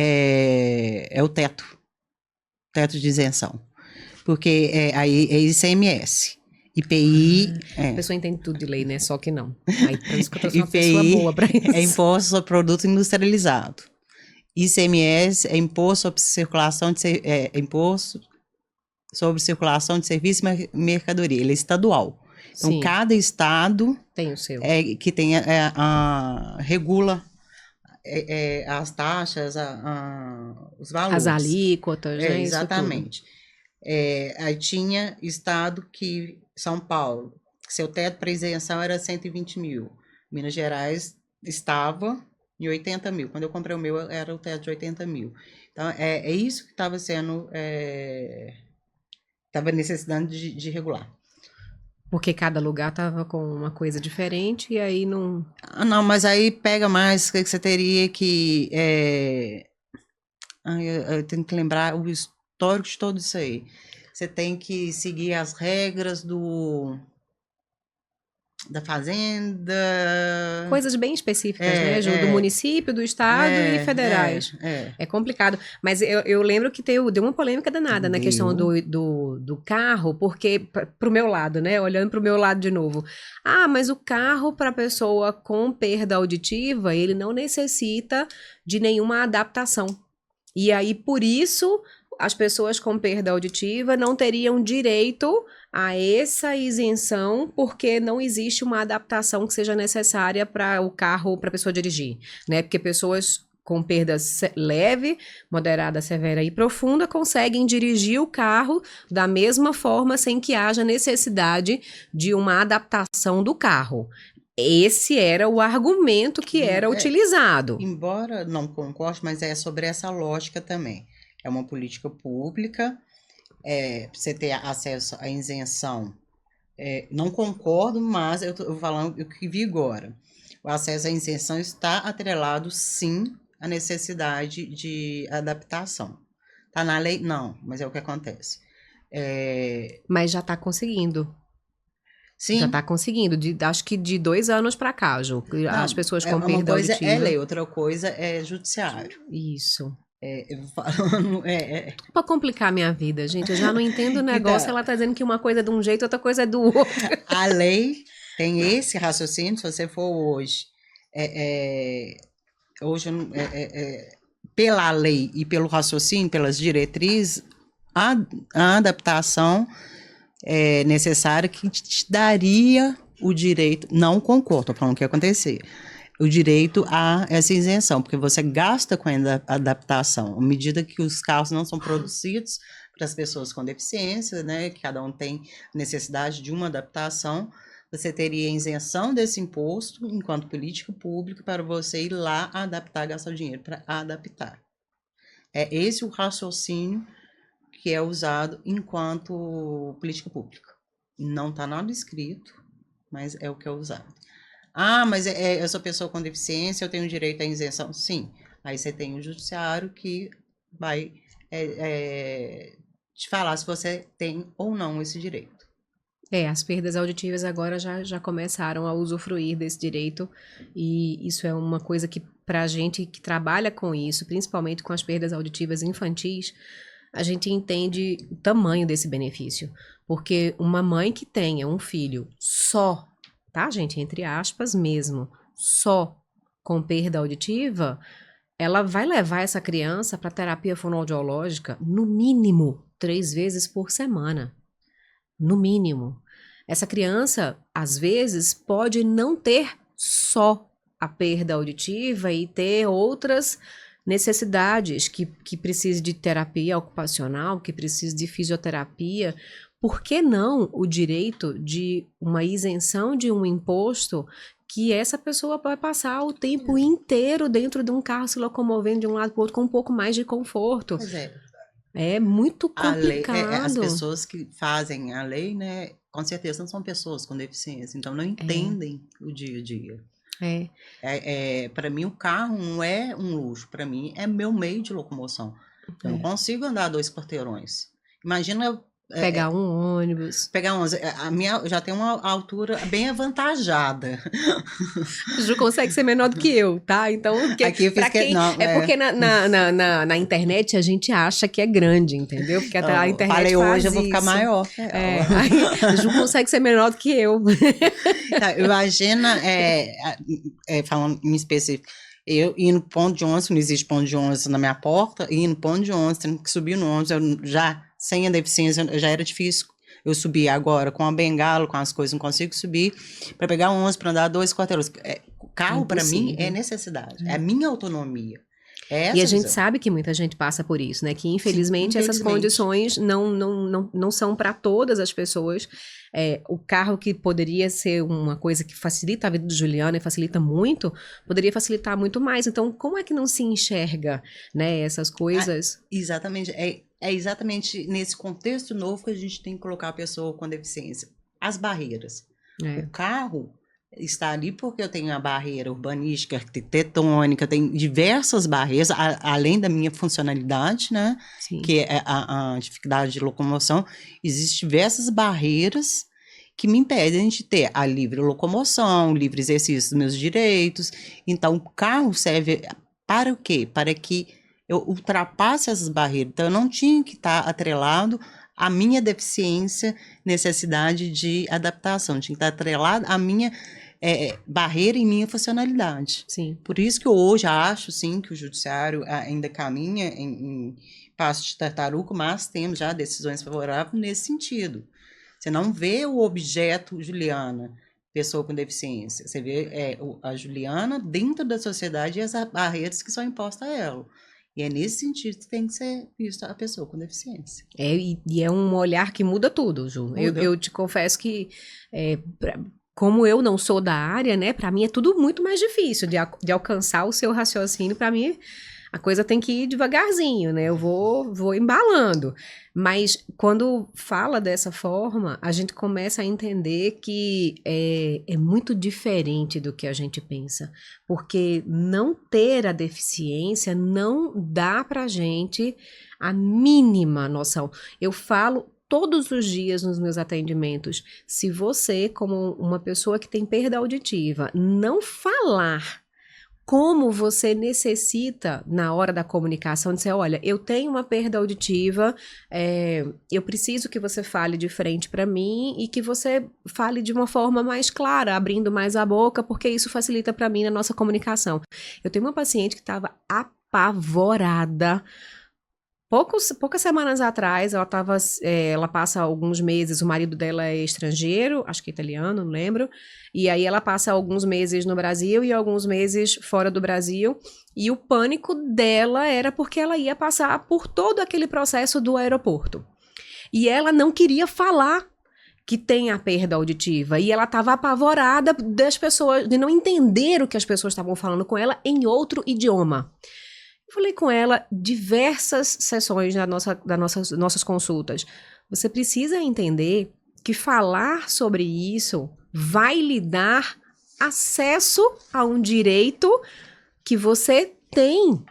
o teto de isenção. Porque aí é ICMS. IPI... A pessoa entende tudo de lei, né? Só que não. Aí, por isso que eu sou uma IPI pessoa boa pra isso. é imposto sobre produto industrializado. ICMS é imposto sobre circulação imposto sobre circulação de serviço e mercadoria. Ele é estadual. Então, Sim. cada estado Tem o seu. Que tem regula as taxas, os valores. As alíquotas, né? Exatamente. Aí tinha estado que, São Paulo, seu teto para isenção era 120 mil. Minas Gerais estava em 80 mil. Quando eu comprei o meu, era o teto de 80 mil. Então, é isso que estava sendo... Estava necessitando de regular. Porque cada lugar estava com uma coisa diferente e aí não... Não, mas aí pega mais, que você teria que... eu tenho que lembrar o histórico de tudo isso aí. Você tem que seguir as regras da fazenda... Coisas bem específicas, né, Ju? Do município, do estado e federais. É complicado. Mas eu lembro que deu uma polêmica danada na questão do carro, porque, pro meu lado, né, olhando pro meu lado de novo. Ah, mas o carro para pessoa com perda auditiva, ele não necessita de nenhuma adaptação. E aí, por isso, as pessoas com perda auditiva não teriam direito a essa isenção, porque não existe uma adaptação que seja necessária para o carro, para a pessoa dirigir, né? Porque pessoas com perda leve, moderada, severa e profunda conseguem dirigir o carro da mesma forma sem que haja necessidade de uma adaptação do carro. Esse era o argumento que era utilizado. Embora não concorde, mas é sobre essa lógica também. É uma política pública, você ter acesso à isenção. Não concordo, mas eu estou falando o que vi agora. O acesso à isenção está atrelado, sim, à necessidade de adaptação. Está na lei? Não, mas é o que acontece. Mas já está conseguindo. Sim. Já está conseguindo. Acho que de 2 anos para cá, Ju. As pessoas com perda auditiva... Uma coisa é lei, outra coisa é judiciário. Isso. Eu vou falando... Pra complicar a minha vida, gente. Eu já não entendo o negócio. Ela tá dizendo que uma coisa é de um jeito, outra coisa é do outro. A lei tem esse raciocínio, se você for hoje... pela lei e pelo raciocínio, pelas diretrizes, a adaptação é necessária que te daria o direito... Não concordo, estou falando o que ia acontecer. O direito a essa isenção, porque você gasta com a adaptação. À medida que os carros não são produzidos para as pessoas com deficiência, né, que cada um tem necessidade de uma adaptação, você teria isenção desse imposto enquanto política pública para você ir lá adaptar, gastar o dinheiro para adaptar. É esse o raciocínio que é usado enquanto política pública. Não está nada escrito, mas é o que é usado. Ah, mas eu sou pessoa com deficiência, eu tenho direito à isenção? Sim. Aí você tem o judiciário que vai te falar se você tem ou não esse direito. As perdas auditivas agora já começaram a usufruir desse direito, e isso é uma coisa que, para a gente que trabalha com isso, principalmente com as perdas auditivas infantis, a gente entende o tamanho desse benefício. Porque uma mãe que tenha um filho só, tá, gente? Entre aspas mesmo, só com perda auditiva, ela vai levar essa criança para terapia fonoaudiológica no mínimo 3 vezes por semana. No mínimo. Essa criança, às vezes, pode não ter só a perda auditiva e ter outras necessidades, que precise de terapia ocupacional, que precise de fisioterapia. Por que não o direito de uma isenção de um imposto que essa pessoa vai passar o tempo inteiro dentro de um carro se locomovendo de um lado para o outro com um pouco mais de conforto? Pois é. É muito A lei, complicado. as pessoas que fazem a lei, né, com certeza não são pessoas com deficiência, então não entendem o dia a dia. Para mim, o carro não é um luxo, para mim é meu meio de locomoção. Eu não consigo andar 2 quarteirões. Imagina eu pegar um ônibus. Pegar 11. A minha já tem uma altura bem avantajada. Ju consegue ser menor do que eu, tá? Então, aqui eu fiz porque na internet a gente acha que é grande, entendeu? Porque até a internet falei faz hoje, eu vou ficar maior. A Ju consegue ser menor do que eu. Imagina, falando em específico, eu ir no ponto de ônibus, não existe ponto de ônibus na minha porta, ir no ponto de ônibus, tendo que subir no ônibus, eu já, sem a deficiência, já era difícil eu subir. Agora, com a bengala, com as coisas, não consigo subir, para pegar um ônibus, para andar 2 quarteirões. Carro, para mim, é necessidade, é a minha autonomia. E a gente sabe que muita gente passa por isso, né? Que infelizmente essas condições não são para todas as pessoas. O carro, que poderia ser uma coisa que facilita a vida do Juliano e facilita muito, poderia facilitar muito mais. Então, como é que não se enxerga, né, essas coisas? Exatamente. É exatamente nesse contexto novo que a gente tem que colocar a pessoa com deficiência. As barreiras. O carro está ali porque eu tenho a barreira urbanística, arquitetônica, tem diversas barreiras, além da minha funcionalidade, né? Sim. Que é a dificuldade de locomoção. Existem diversas barreiras que me impedem de ter a livre locomoção, o livre exercício dos meus direitos. Então, o carro serve para o quê? Para que eu ultrapasse essas barreiras. Então, eu não tinha que estar atrelado à minha deficiência, necessidade de adaptação. Tinha que estar atrelado à minha barreira e minha funcionalidade. Sim. Por isso que eu hoje acho, sim, que o judiciário ainda caminha em passo de tartaruga, mas temos já decisões favoráveis nesse sentido. Você não vê o objeto Juliana, pessoa com deficiência. Você vê a Juliana dentro da sociedade e as barreiras que são impostas a ela. E é nesse sentido que tem que ser vista a pessoa com deficiência. E é um olhar que muda tudo, Ju. Eu te confesso que, como eu não sou da área, né, para mim é tudo muito mais difícil de alcançar o seu raciocínio. Para mim, a coisa tem que ir devagarzinho, né? Eu vou embalando. Mas quando fala dessa forma, a gente começa a entender que é muito diferente do que a gente pensa. Porque não ter a deficiência não dá pra gente a mínima noção. Eu falo todos os dias nos meus atendimentos, se você, como uma pessoa que tem perda auditiva, não falar como você necessita na hora da comunicação, dizer, olha, eu tenho uma perda auditiva, eu preciso que você fale de frente para mim e que você fale de uma forma mais clara, abrindo mais a boca, porque isso facilita para mim na nossa comunicação. Eu tenho uma paciente que estava apavorada. Poucas semanas atrás, ela passa alguns meses, o marido dela é estrangeiro, acho que é italiano, não lembro, e aí ela passa alguns meses no Brasil e alguns meses fora do Brasil, e o pânico dela era porque ela ia passar por todo aquele processo do aeroporto. E ela não queria falar que tem a perda auditiva, e ela estava apavorada das pessoas, de não entender o que as pessoas estavam falando com ela em outro idioma. Falei com ela diversas sessões das nossas consultas. Você precisa entender que falar sobre isso vai lhe dar acesso a um direito que você tem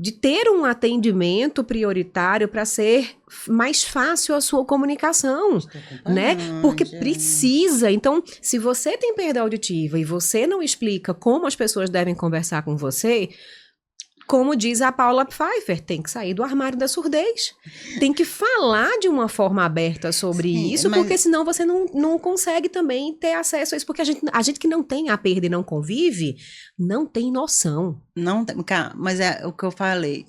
de ter um atendimento prioritário para ser mais fácil a sua comunicação, Estou né? Porque acompanhando, precisa. Então, se você tem perda auditiva e você não explica como as pessoas devem conversar com você, como diz a Paula Pfeiffer, tem que sair do armário da surdez. Tem que falar de uma forma aberta sobre Sim, isso, mas- porque senão você não consegue também ter acesso a isso. Porque a gente que não tem a perda e não convive, não tem noção. Não, cara, mas é o que eu falei,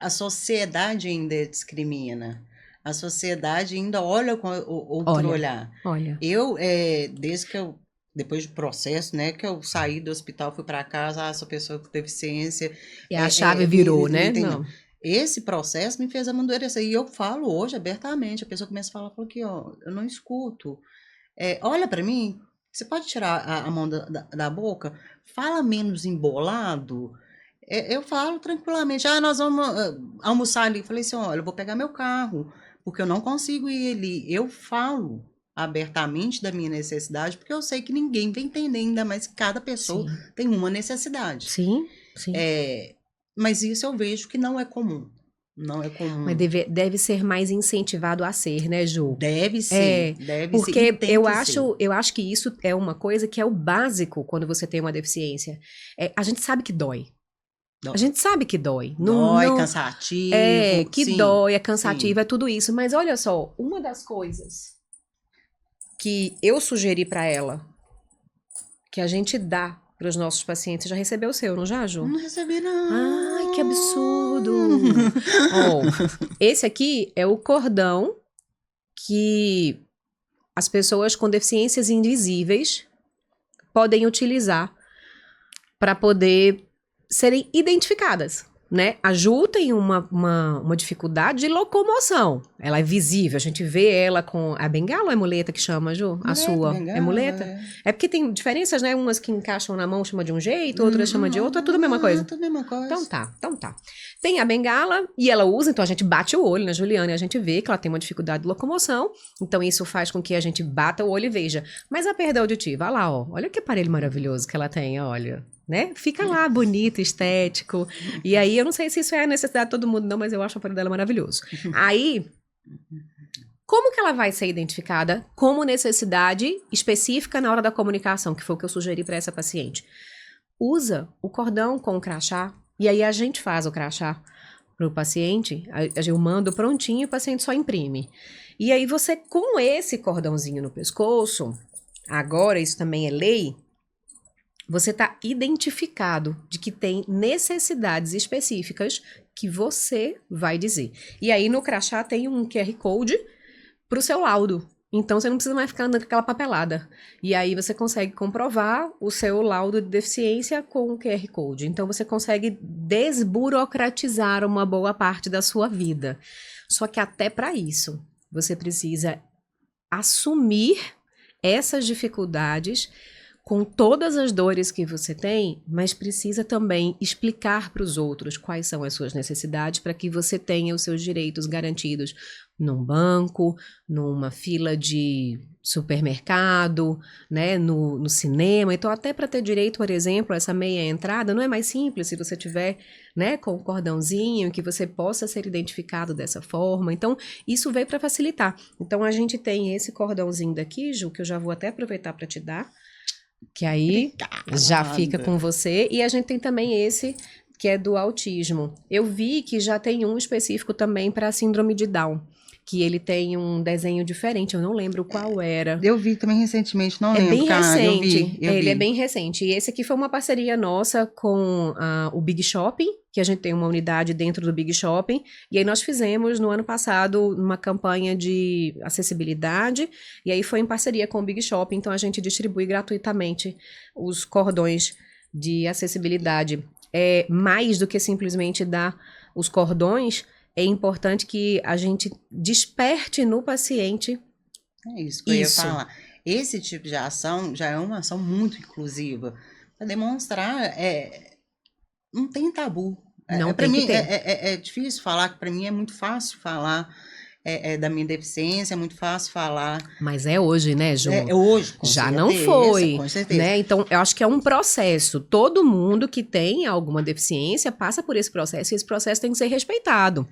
a sociedade ainda discrimina. A sociedade ainda olha com outro Olha. olhar. Olha. Eu, desde que eu, depois do processo, né, que eu saí do hospital, fui para casa, sou pessoa com deficiência. E a chave virou, né? Entendeu? Não. Esse processo me fez amadurecer. E eu falo hoje abertamente. A pessoa começa a falar, fala aqui, ó, eu não escuto. Olha para mim, você pode tirar a mão da boca? Fala menos embolado. Eu falo tranquilamente, nós vamos almoçar ali. Falei assim, olha, eu vou pegar meu carro, porque eu não consigo ir ali. Eu falo abertamente da minha necessidade, porque eu sei que ninguém vai entender, ainda mais que cada pessoa Sim. tem uma necessidade. Sim, sim. Mas isso eu vejo que não é comum. Não é comum. Mas deve ser mais incentivado a ser, né, Ju? Deve ser, deve ser. Porque E tem eu que acho, ser. eu acho que isso é uma coisa que é o básico quando você tem uma deficiência. A gente sabe que dói. Dói. A gente sabe que dói. Dói, cansativo. Que sim, dói, é cansativo, sim. é tudo isso. Mas olha só, uma das coisas que eu sugeri pra ela, que a gente dá pros nossos pacientes, você já recebeu o seu, não já, Ju? Não recebi, não. Ai, que absurdo! Ó, esse aqui é o cordão que as pessoas com deficiências invisíveis podem utilizar para poder serem identificadas, né? A Ju tem uma dificuldade de locomoção. Ela é visível, a gente vê ela com a bengala ou é muleta que chama, Ju? A sua. É muleta? É porque tem diferenças, né? Umas que encaixam na mão chama de um jeito, outras chama de outro, é tudo a mesma coisa. Tudo a mesma coisa. Então tá. Tem a bengala e ela usa, então a gente bate o olho na Juliana e a gente vê que ela tem uma dificuldade de locomoção. Então isso faz com que a gente bata o olho e veja. Mas a perda auditiva, olha lá, ó. Olha que aparelho maravilhoso que ela tem, olha. Né? Fica lá bonito, estético. E aí, eu não sei se isso é a necessidade de todo mundo, não, mas eu acho o aparelho dela maravilhoso. Aí, como que ela vai ser identificada como necessidade específica na hora da comunicação, que foi o que eu sugeri para essa paciente? Usa o cordão com o crachá, e aí a gente faz o crachá para o paciente, eu mando prontinho e o paciente só imprime. E aí você, com esse cordãozinho no pescoço, agora isso também é lei, você está identificado de que tem necessidades específicas que você vai dizer. E aí no crachá tem um QR Code para o seu laudo. Então você não precisa mais ficar andando com aquela papelada. E aí você consegue comprovar o seu laudo de deficiência com o QR Code. Então você consegue desburocratizar uma boa parte da sua vida. Só que até para isso, você precisa assumir essas dificuldades com todas as dores que você tem, mas precisa também explicar para os outros quais são as suas necessidades para que você tenha os seus direitos garantidos num banco, numa fila de supermercado, né, no cinema. Então, até para ter direito, por exemplo, a essa meia entrada, não é mais simples se você tiver, né, com o cordãozinho, que você possa ser identificado dessa forma. Então, isso veio para facilitar. Então, a gente tem esse cordãozinho daqui, Ju, que eu já vou até aproveitar para te dar, que aí já fica com você. E a gente tem também esse que é do autismo. Eu vi que já tem um específico também para síndrome de Down, que ele tem um desenho diferente, eu não lembro qual era. Eu vi também recentemente, não lembro. É bem recente, Eu ele vi. é bem recente. E esse aqui foi uma parceria nossa com o Big Shopping, que a gente tem uma unidade dentro do Big Shopping. E aí nós fizemos no ano passado uma campanha de acessibilidade, e aí foi em parceria com o Big Shopping, então a gente distribui gratuitamente os cordões de acessibilidade. Mais do que simplesmente dar os cordões, é importante que a gente desperte no paciente. É isso que eu ia falar. Esse tipo de ação já é uma ação muito inclusiva. Para demonstrar, não tem tabu. Não Para tem mim que ter. é difícil falar, que para mim é muito fácil falar. da minha deficiência, é muito fácil falar. Mas é hoje, né, Ju? É hoje, com Já certeza, não foi, com certeza. né? Então, eu acho que é um processo. Todo mundo que tem alguma deficiência passa por esse processo e esse processo tem que ser respeitado.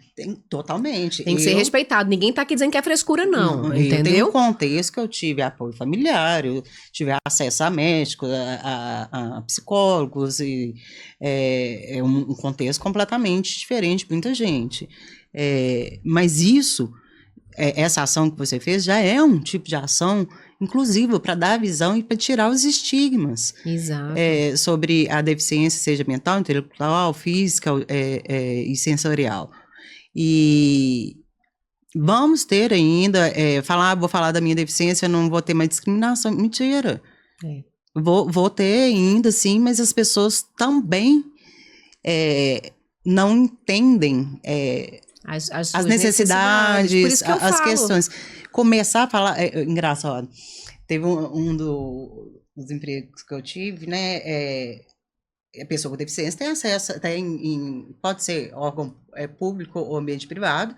Totalmente. Tem que ser respeitado. Ninguém tá aqui dizendo que é frescura, não, entendeu? Eu tenho um contexto que eu tive apoio familiar, eu tive acesso a médicos, a psicólogos, e é um contexto completamente diferente de muita gente. Mas isso, essa ação que você fez, já é um tipo de ação inclusiva para dar visão e para tirar os estigmas. Exato. Sobre a deficiência, seja mental, intelectual, física e sensorial. E vamos ter ainda, vou falar da minha deficiência, não vou ter mais discriminação. Mentira. Vou ter ainda, sim, mas as pessoas também não entendem as necessidades, por isso que eu as falo. questões. Começar a falar, engraçado, teve dos empregos que eu tive, né, a pessoa com deficiência tem acesso, pode ser órgão público ou ambiente privado,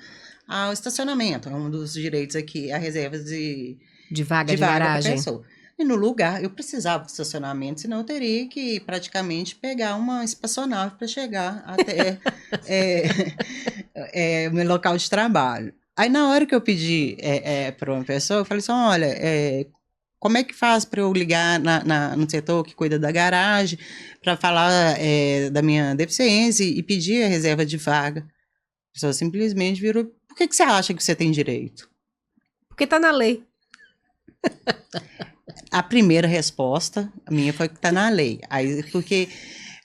ao estacionamento, é um dos direitos aqui, a reserva de vaga de garagem. Pessoa. E no lugar, eu precisava de estacionamento, senão eu teria que praticamente pegar uma espaçonave para chegar até o meu local de trabalho. Aí, na hora que eu pedi para uma pessoa, eu falei assim, olha, como é que faz para eu ligar no setor que cuida da garagem, para falar da minha deficiência e pedir a reserva de vaga? A pessoa simplesmente virou, por que você acha que você tem direito? Porque tá na lei. A primeira resposta minha foi que está na lei. Aí, porque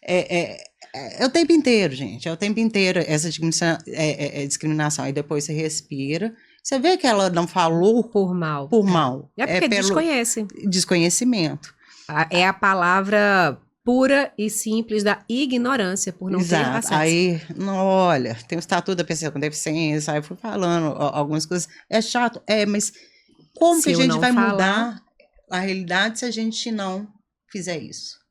é o tempo inteiro, gente. É o tempo inteiro essa discriminação. Aí depois você respira. Você vê que ela não falou por mal. É porque desconhece. Desconhecimento. É a palavra pura e simples da ignorância, por não ter acesso. Aí, olha, tem o Estatuto da Pessoa com Deficiência, aí eu fui falando algumas coisas. É chato, mas como que a gente vai mudar a realidade se a gente não fizer isso?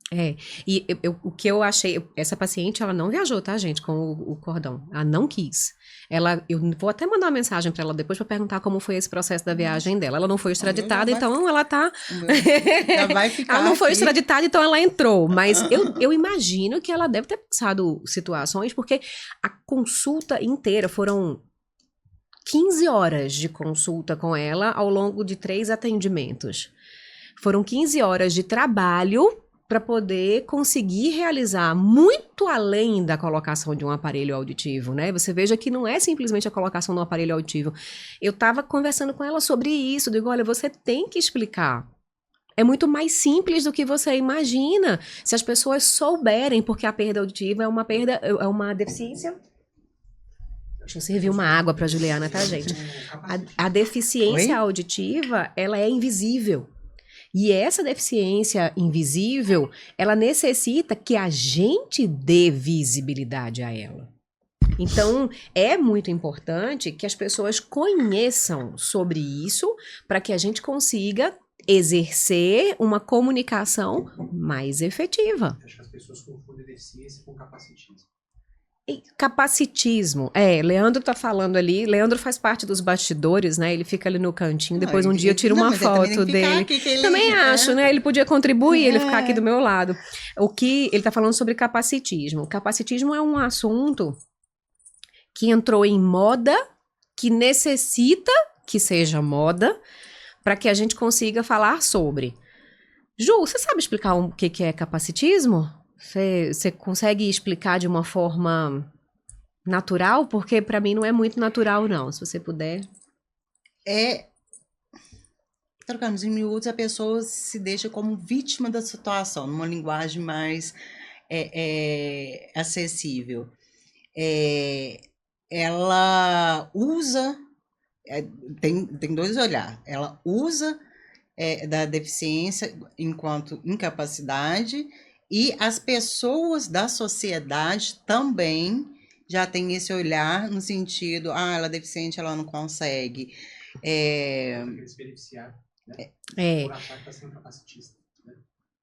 E o que eu achei, essa paciente, ela não viajou, tá, gente, com o cordão. Ela não quis. Eu vou até mandar uma mensagem para ela depois para perguntar como foi esse processo da viagem dela. Ela não foi extraditada, então ela tá... Já vai ficar ela não foi aqui. Extraditada, então ela entrou. Mas eu imagino que ela deve ter passado situações, porque a consulta inteira foram 15 horas de consulta com ela ao longo de 3 atendimentos. Foram 15 horas de trabalho para poder conseguir realizar muito além da colocação de um aparelho auditivo, né? Você veja que não é simplesmente a colocação de um aparelho auditivo. Eu estava conversando com ela sobre isso, digo, olha, você tem que explicar. É muito mais simples do que você imagina. Se as pessoas souberem, porque a perda auditiva é uma deficiência... Deixa eu servir uma água para Juliana, tá, gente? A deficiência auditiva, ela é invisível. E essa deficiência invisível, ela necessita que a gente dê visibilidade a ela. Então, é muito importante que as pessoas conheçam sobre isso para que a gente consiga exercer uma comunicação mais efetiva. Acho que as pessoas confundem deficiência com capacitismo. Capacitismo. Leandro tá falando ali. Leandro faz parte dos bastidores, né? Ele fica ali no cantinho. Depois um dia eu tiro uma foto dele. Também acho, né? Ele podia contribuir, ele ficar aqui do meu lado. Ele tá falando sobre capacitismo. Capacitismo é um assunto que entrou em moda, que necessita que seja moda, para que a gente consiga falar sobre. Ju, você sabe explicar o que é capacitismo? Você consegue explicar de uma forma natural? Porque para mim não é muito natural, não. Se você puder. Trocando em miúdos, a pessoa se deixa como vítima da situação, numa linguagem mais acessível. Ela usa... tem dois olhares. Ela usa da deficiência enquanto incapacidade... E as pessoas da sociedade também já têm esse olhar no sentido, ela é deficiente, ela não consegue. Eles beneficiaram, né? Por achar que está sendo capacitista. Né?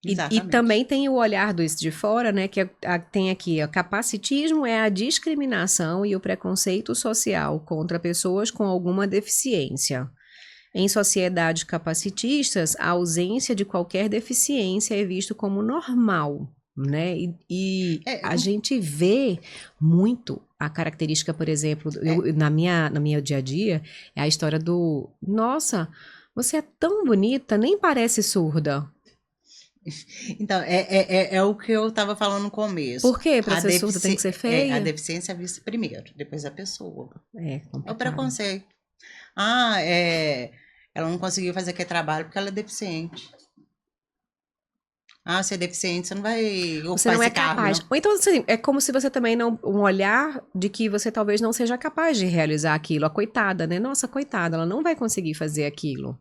E Exatamente. também tem o olhar do de fora, né? Que tem aqui, ó, capacitismo é a discriminação e o preconceito social contra pessoas com alguma deficiência. Em sociedades capacitistas, a ausência de qualquer deficiência é visto como normal, né? E a gente vê muito a característica, por exemplo, na minha dia a dia, é a história do, nossa, você é tão bonita, nem parece surda. Então, é o que eu estava falando no começo. Por quê? Para ser surda tem que ser feia? A deficiência é vista primeiro, depois a pessoa. É o complicado. preconceito. Ela não conseguiu fazer aquele trabalho porque ela é deficiente. Você é deficiente, você não vai ocupar Você não é esse cargo, capaz. não. Ou então, assim, é como se você também não... Um olhar de que você talvez não seja capaz de realizar aquilo. A coitada, né? Nossa, coitada, ela não vai conseguir fazer aquilo.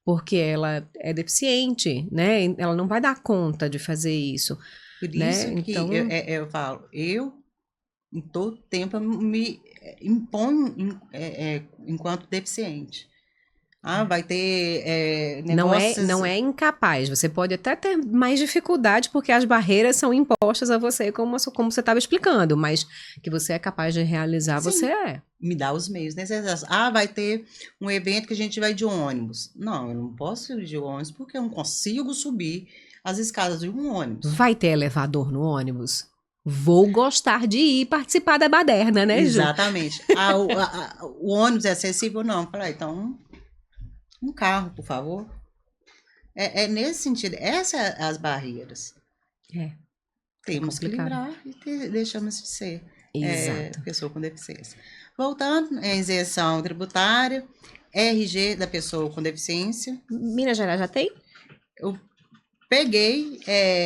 Porque ela é deficiente, né? Ela não vai dar conta de fazer isso. Por né? isso que Então... eu falo, em todo tempo, eu me imponho enquanto deficiente. Vai ter negócios... Não é incapaz. Você pode até ter mais dificuldade porque as barreiras são impostas a você, como você estava explicando, mas que você é capaz de realizar, Sim. você é. Me dá os meios necessários. Vai ter um evento que a gente vai de ônibus. Não, eu não posso ir de ônibus porque eu não consigo subir as escadas de um ônibus. Vai ter elevador no ônibus? Vou gostar de ir participar da baderna, né, Ju? Exatamente. O ônibus é acessível? Não. Falei, então, um carro, por favor. É nesse sentido. Essas são as barreiras. Temos que livrar e deixamos de ser pessoa com deficiência. Voltando, isenção tributária, RG da pessoa com deficiência. Minas Gerais já tem? Eu peguei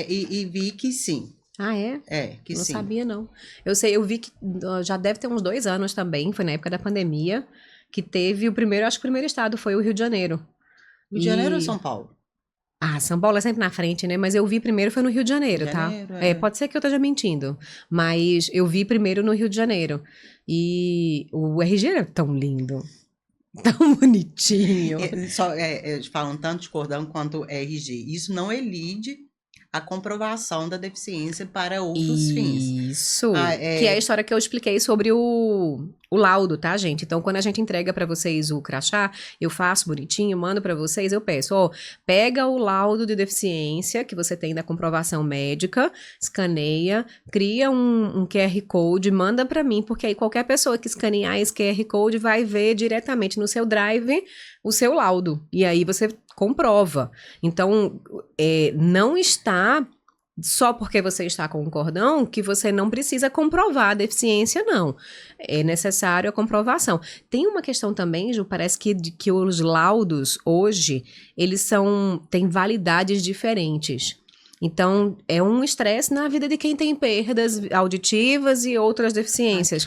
e vi que sim. Ah, é? Que não sim. Não sabia, não. Eu vi que já deve ter uns 2 anos também, foi na época da pandemia, que teve acho que o primeiro estado foi o Rio de Janeiro. Rio de Janeiro ou São Paulo? São Paulo é sempre na frente, né? Mas eu vi primeiro foi no Rio de Janeiro, tá? Pode ser que eu esteja mentindo, mas eu vi primeiro no Rio de Janeiro. E o RG era tão lindo, tão bonitinho. Falam tanto de cordão quanto RG. Isso não elide a comprovação da deficiência para outros fins. Isso. Que é a história que eu expliquei sobre o laudo, tá, gente? Então, quando a gente entrega para vocês o crachá, eu faço bonitinho, mando para vocês, eu peço, pega o laudo de deficiência que você tem da comprovação médica, escaneia, cria um QR Code, manda para mim, porque aí qualquer pessoa que escanear esse QR Code vai ver diretamente no seu drive o seu laudo. E aí você comprova. Então, não está só porque você está com um cordão que você não precisa comprovar a deficiência, não. É necessário a comprovação. Tem uma questão também, Ju, parece que os laudos hoje, eles têm validades diferentes. Então, é um estresse na vida de quem tem perdas auditivas e outras deficiências.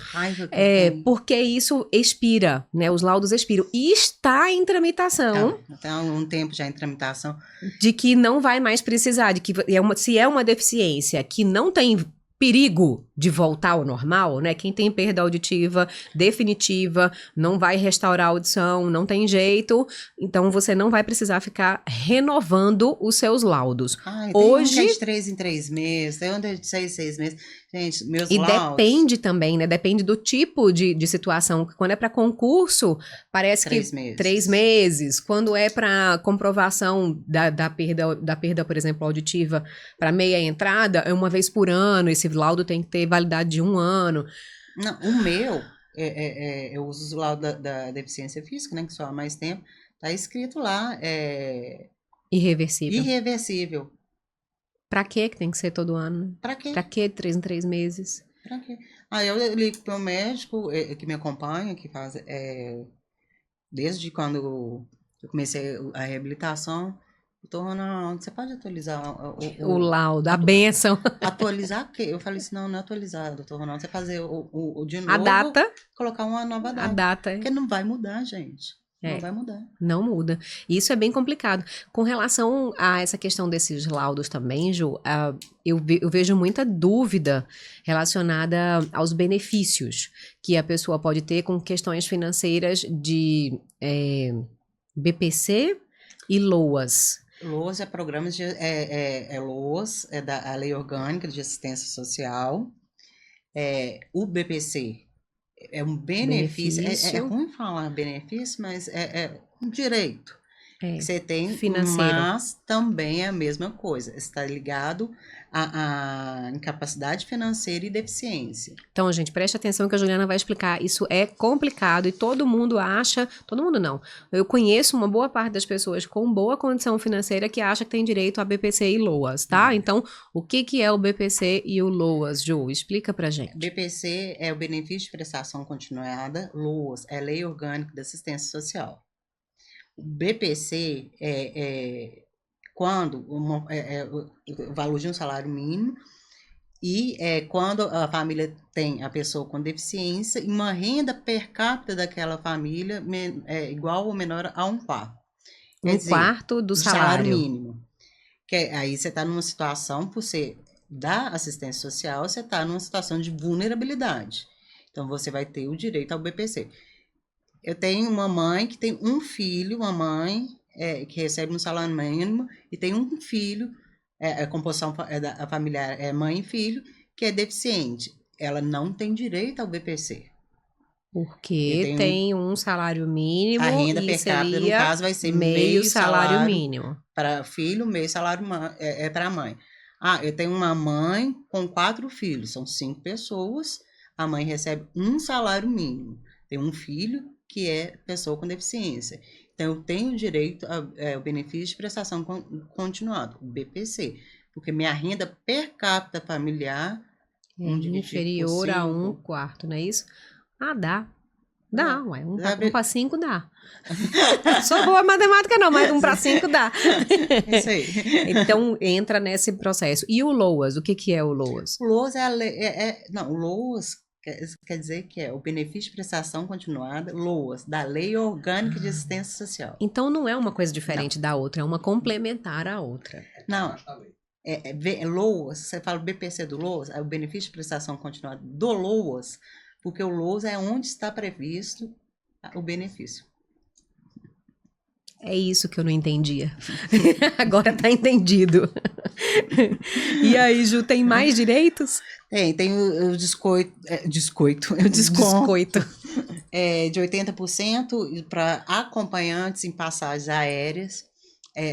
Porque isso expira, né? Os laudos expiram. E está em tramitação. Está há um tempo já em tramitação. De que não vai mais precisar, de que se é uma deficiência que não tem perigo de voltar ao normal, né? Quem tem perda auditiva definitiva, não vai restaurar a audição, não tem jeito, então você não vai precisar ficar renovando os seus laudos. Hoje tem um que é de 3 em 3 meses, tem um de 6 em 6 meses. Gente, meus laudos... E depende também, né? Depende do tipo de situação. Quando é para concurso, parece 3 que meses. 3 meses. Quando é para comprovação da perda, por exemplo, auditiva, para meia entrada, é uma vez por ano. Esse laudo tem que ter validade de 1 ano. Não, o meu, eu uso o laudo da deficiência física, né? Que só há mais tempo. Tá escrito lá, irreversível. Irreversível. Pra que tem que ser todo ano? Pra quê? Pra que 3 em 3 meses? Pra quê? Eu ligo pro meu médico que me acompanha, que faz... desde quando eu comecei a reabilitação, doutor Ronaldo, você pode atualizar o laudo, a bênção. Atualizar o quê? Eu falei assim, não é atualizar, doutor Ronaldo, você fazer o de novo. A data. Colocar uma nova data. A data. Porque não vai mudar, gente. Não vai mudar. Não muda. Isso é bem complicado. Com relação a essa questão desses laudos também, Ju, eu vejo muita dúvida relacionada aos benefícios que a pessoa pode ter com questões financeiras de BPC e LOAS. LOAS é programa de LOAS, é da a Lei Orgânica de Assistência Social. O BPC é um benefício, é Benefício. ruim falar benefício, mas é um direito É, que você tem, financeiro. mas também é a mesma coisa, está ligado à incapacidade financeira e deficiência. Então, gente, preste atenção que a Juliana vai explicar. Isso é complicado e todo mundo acha. Todo mundo não. Eu conheço uma boa parte das pessoas com boa condição financeira que acha que tem direito a BPC e LOAS, tá? Então, o que é o BPC e o LOAS, Ju? Explica pra gente. BPC é o Benefício de Prestação Continuada, LOAS é Lei Orgânica da Assistência Social. O BPC quando o valor de um salário mínimo e quando a família tem a pessoa com deficiência e uma renda per capita daquela família igual ou menor a 1/4. Quer Um dizer, quarto do salário. mínimo. Aí você está numa situação, por ser da assistência social, você está numa situação de vulnerabilidade. Então, você vai ter o direito ao BPC. Eu tenho uma mãe que tem um filho, uma mãe que recebe um salário mínimo e tem um filho, a composição familiar é mãe e filho, que é deficiente. Ela não tem direito ao BPC. Porque tem um salário mínimo a renda e per capita, no seria caso, vai ser meio salário mínimo. para filho, meio salário para a mãe. Eu tenho uma mãe com 4 filhos, são 5 pessoas, a mãe recebe um salário mínimo. Tem um filho que é pessoa com deficiência. Então, eu tenho direito ao benefício de prestação continuada, o BPC, porque minha renda per capita familiar É inferior a 1/4, não é isso? Dá. Dá, ué. 1 para 5 dá. Sou boa matemática não, mas 1 para 5 dá. Isso aí. Então, entra nesse processo. E o LOAS? O que é o LOAS? O LOAS o LOAS quer dizer que é o benefício de prestação continuada, LOAS, da Lei Orgânica de Assistência Social. Então, não é uma coisa diferente da outra, é uma complementar à outra. Não. LOAS, você fala BPC do LOAS, é o benefício de prestação continuada do LOAS, porque o LOAS é onde está previsto o benefício. É isso que eu não entendia. Agora tá entendido. E aí, Ju, tem mais direitos? Tem o desconto de 80% para acompanhantes em passagens aéreas.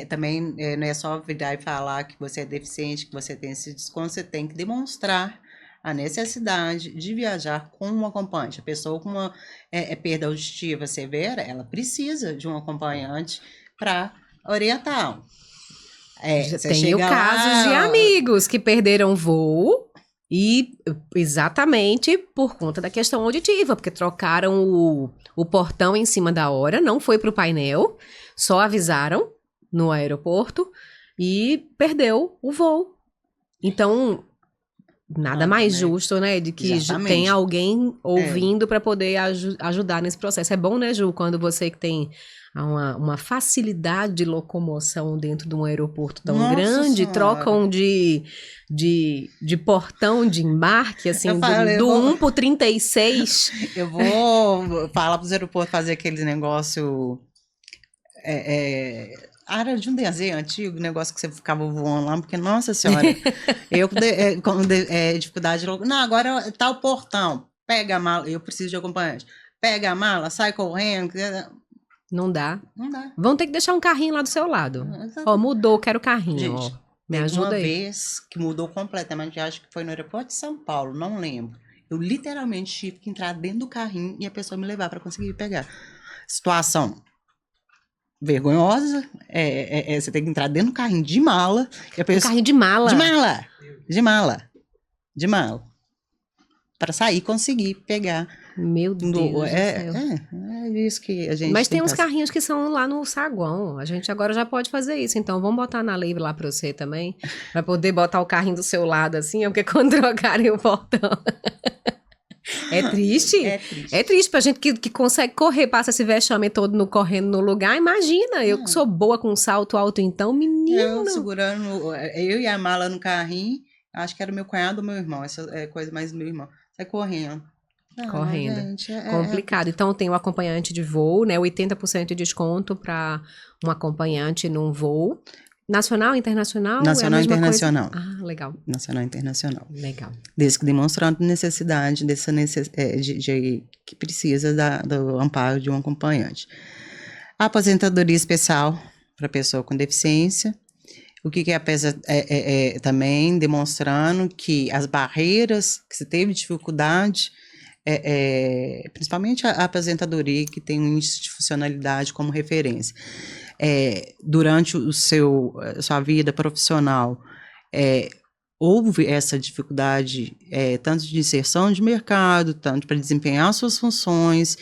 Também não é só virar e falar que você é deficiente, que você tem esse desconto, você tem que demonstrar a necessidade de viajar com um acompanhante. A pessoa com uma perda auditiva severa, ela precisa de um acompanhante para orientar. Tenho casos de amigos que perderam voo e exatamente por conta da questão auditiva, porque trocaram o portão em cima da hora, não foi para o painel, só avisaram no aeroporto e perdeu o voo. Então, nada mais justo, né, de que tem alguém ouvindo para poder ajudar nesse processo. É bom, né, Ju, quando você que tem uma facilidade de locomoção dentro de um aeroporto tão grande, trocam de portão de embarque, assim, do 1 pro 36. Eu vou falar para os aeroportos fazer aquele negócio... Era de um desenho antigo, negócio que você ficava voando lá, porque, nossa senhora, eu com dificuldade de... Não, agora tá o portão, pega a mala, eu preciso de acompanhante, pega a mala, sai correndo... Não dá. Não dá. Vão ter que deixar um carrinho lá do seu lado. Mudou, quero carrinho. Gente, me ajuda aí. Uma vez que mudou completamente, acho que foi no aeroporto de São Paulo, não lembro. Eu literalmente tive que entrar dentro do carrinho e a pessoa me levar para conseguir pegar. Situação vergonhosa. Você tem que entrar dentro do carrinho de mala. E a pessoa... Um carrinho de mala? De mala. Para sair e conseguir pegar. Meu Deus do céu. É isso que a gente... Mas tem uns carrinhos que são lá no saguão. A gente agora já pode fazer isso. Então, vamos botar na lei lá pra você também. Vai poder botar o carrinho do seu lado, assim, porque quando trocarem o portão... É triste? É triste pra gente que consegue correr, passa esse vexame todo correndo no lugar. Imagina, eu que sou boa com salto alto, então, menino. Eu segurando, eu e a mala no carrinho, acho que era meu cunhado ou meu irmão, essa é coisa mais do meu irmão. Sai correndo. Correndo. Gente, complicado. Então, tem o acompanhante de voo, né? 80% de desconto para um acompanhante num voo. Nacional, internacional? É a Nacional e mesma coisa? internacional. Ah, legal. Nacional e internacional. Legal. Desde que demonstrando necessidade que precisa do amparo de um acompanhante. A aposentadoria especial para pessoa com deficiência. O que é também demonstrando que as barreiras que se teve dificuldade, principalmente a aposentadoria, que tem um índice de funcionalidade como referência. Durante sua vida profissional, houve essa dificuldade, tanto de inserção de mercado, tanto para desempenhar suas funções,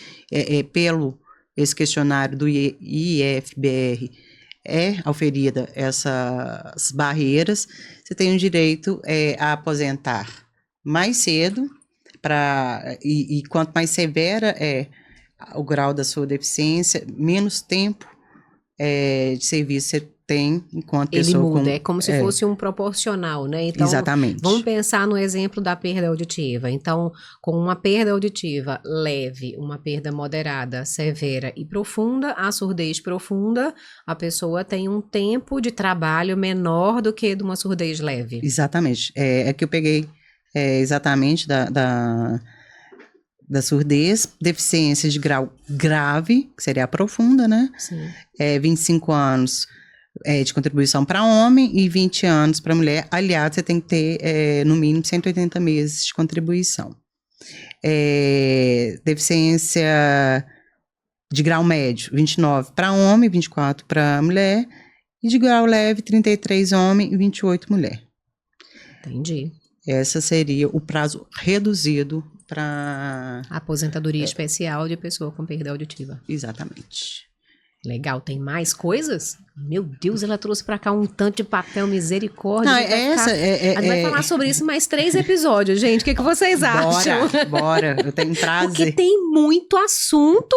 pelo esse questionário do IFBR, auferida essas barreiras, você tem o direito a aposentar mais cedo, e quanto mais severa é o grau da sua deficiência, menos tempo de serviço você tem enquanto Ele pessoa muda, com... é como se fosse um proporcional, né? Então, Exatamente. vamos pensar no exemplo da perda auditiva. Então, com uma perda auditiva leve, uma perda moderada, severa e profunda, a surdez profunda, a pessoa tem um tempo de trabalho menor do que de uma surdez leve. Exatamente. É que eu peguei exatamente da surdez, deficiência de grau grave, que seria a profunda, né? Sim. 25 anos de contribuição para homem e 20 anos para mulher. Aliás, você tem que ter, no mínimo, 180 meses de contribuição. Deficiência de grau médio, 29 para homem, 24 para mulher. E de grau leve, 33 homem e 28 mulher. Entendi. Esse seria o prazo reduzido para... Aposentadoria especial de pessoa com perda auditiva. Exatamente. Legal, tem mais coisas? Meu Deus, ela trouxe pra cá um tanto de papel, misericórdia. Não, a gente vai falar sobre isso em mais 3 episódios, gente. O que vocês acham? Bora, eu tenho prazer. Porque tem muito assunto.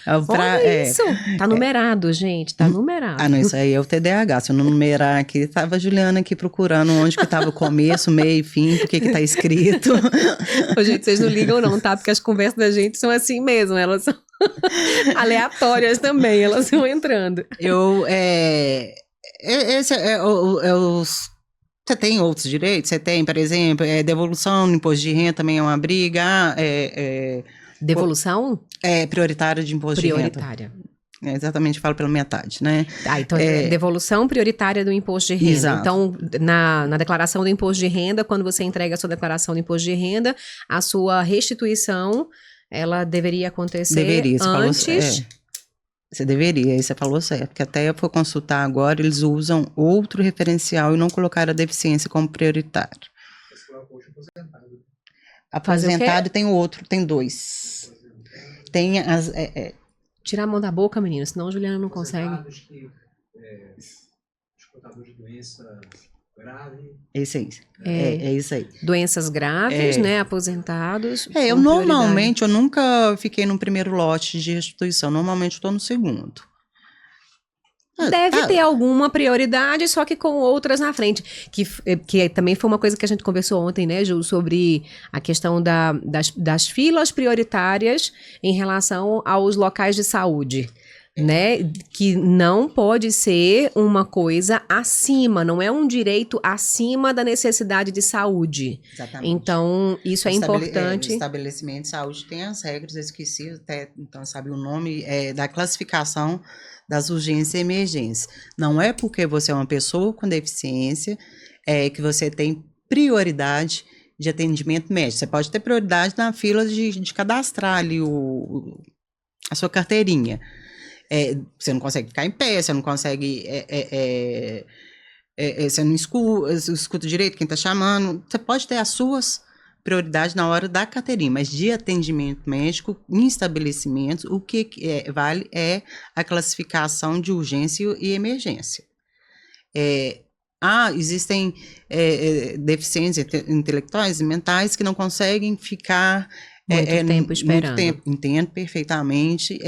Olha isso. Tá numerado, gente, tá numerado. Ah, não, isso aí é o TDAH. Se eu não numerar aqui, tava a Juliana aqui procurando onde que tava o começo, meio e fim, o que tá escrito. Ô, gente, vocês não ligam não, tá? Porque as conversas da gente são assim mesmo, elas são aleatórias também, elas vão entrando. Você tem outros direitos? Você tem, por exemplo, devolução no imposto de renda também é uma briga. Devolução? Prioritária de imposto de renda. Prioritária. Exatamente, falo pela metade, né? Então é devolução prioritária do imposto de renda. Exato. Então, na declaração do imposto de renda, quando você entrega a sua declaração do imposto de renda, a sua restituição, ela deveria acontecer antes... Você deveria, aí você falou certo, porque até eu for consultar agora, eles usam outro referencial e não colocaram a deficiência como prioritário. Aposentado tem outro, tem 2. Tem as... Tirar a mão da boca, menino, senão a Juliana não consegue. Portador de doença grave. Isso aí. É isso aí. Doenças graves, né? Aposentados. Eu normalmente, eu nunca fiquei no primeiro lote de restituição. Normalmente eu estou no segundo. Deve ter alguma prioridade, só que com outras na frente. Que também foi uma coisa que a gente conversou ontem, né, Ju, sobre a questão das filas prioritárias em relação aos locais de saúde. Né, que não pode ser uma coisa acima, não é um direito acima da necessidade de saúde. Exatamente. Então, isso é importante. O estabelecimento de saúde tem as regras, eu esqueci até, então, sabe o nome, da classificação das urgências e emergências. Não é porque você é uma pessoa com deficiência que você tem prioridade de atendimento médico. Você pode ter prioridade na fila de cadastrar ali a sua carteirinha. Você não consegue ficar em pé, você não consegue... você não escuta direito quem está chamando. Você pode ter as suas prioridades na hora da carteirinha, mas de atendimento médico em estabelecimentos, o que vale é a classificação de urgência e emergência. Existem deficiências intelectuais e mentais que não conseguem ficar... Muito tempo esperando. Muito tempo, entendo perfeitamente.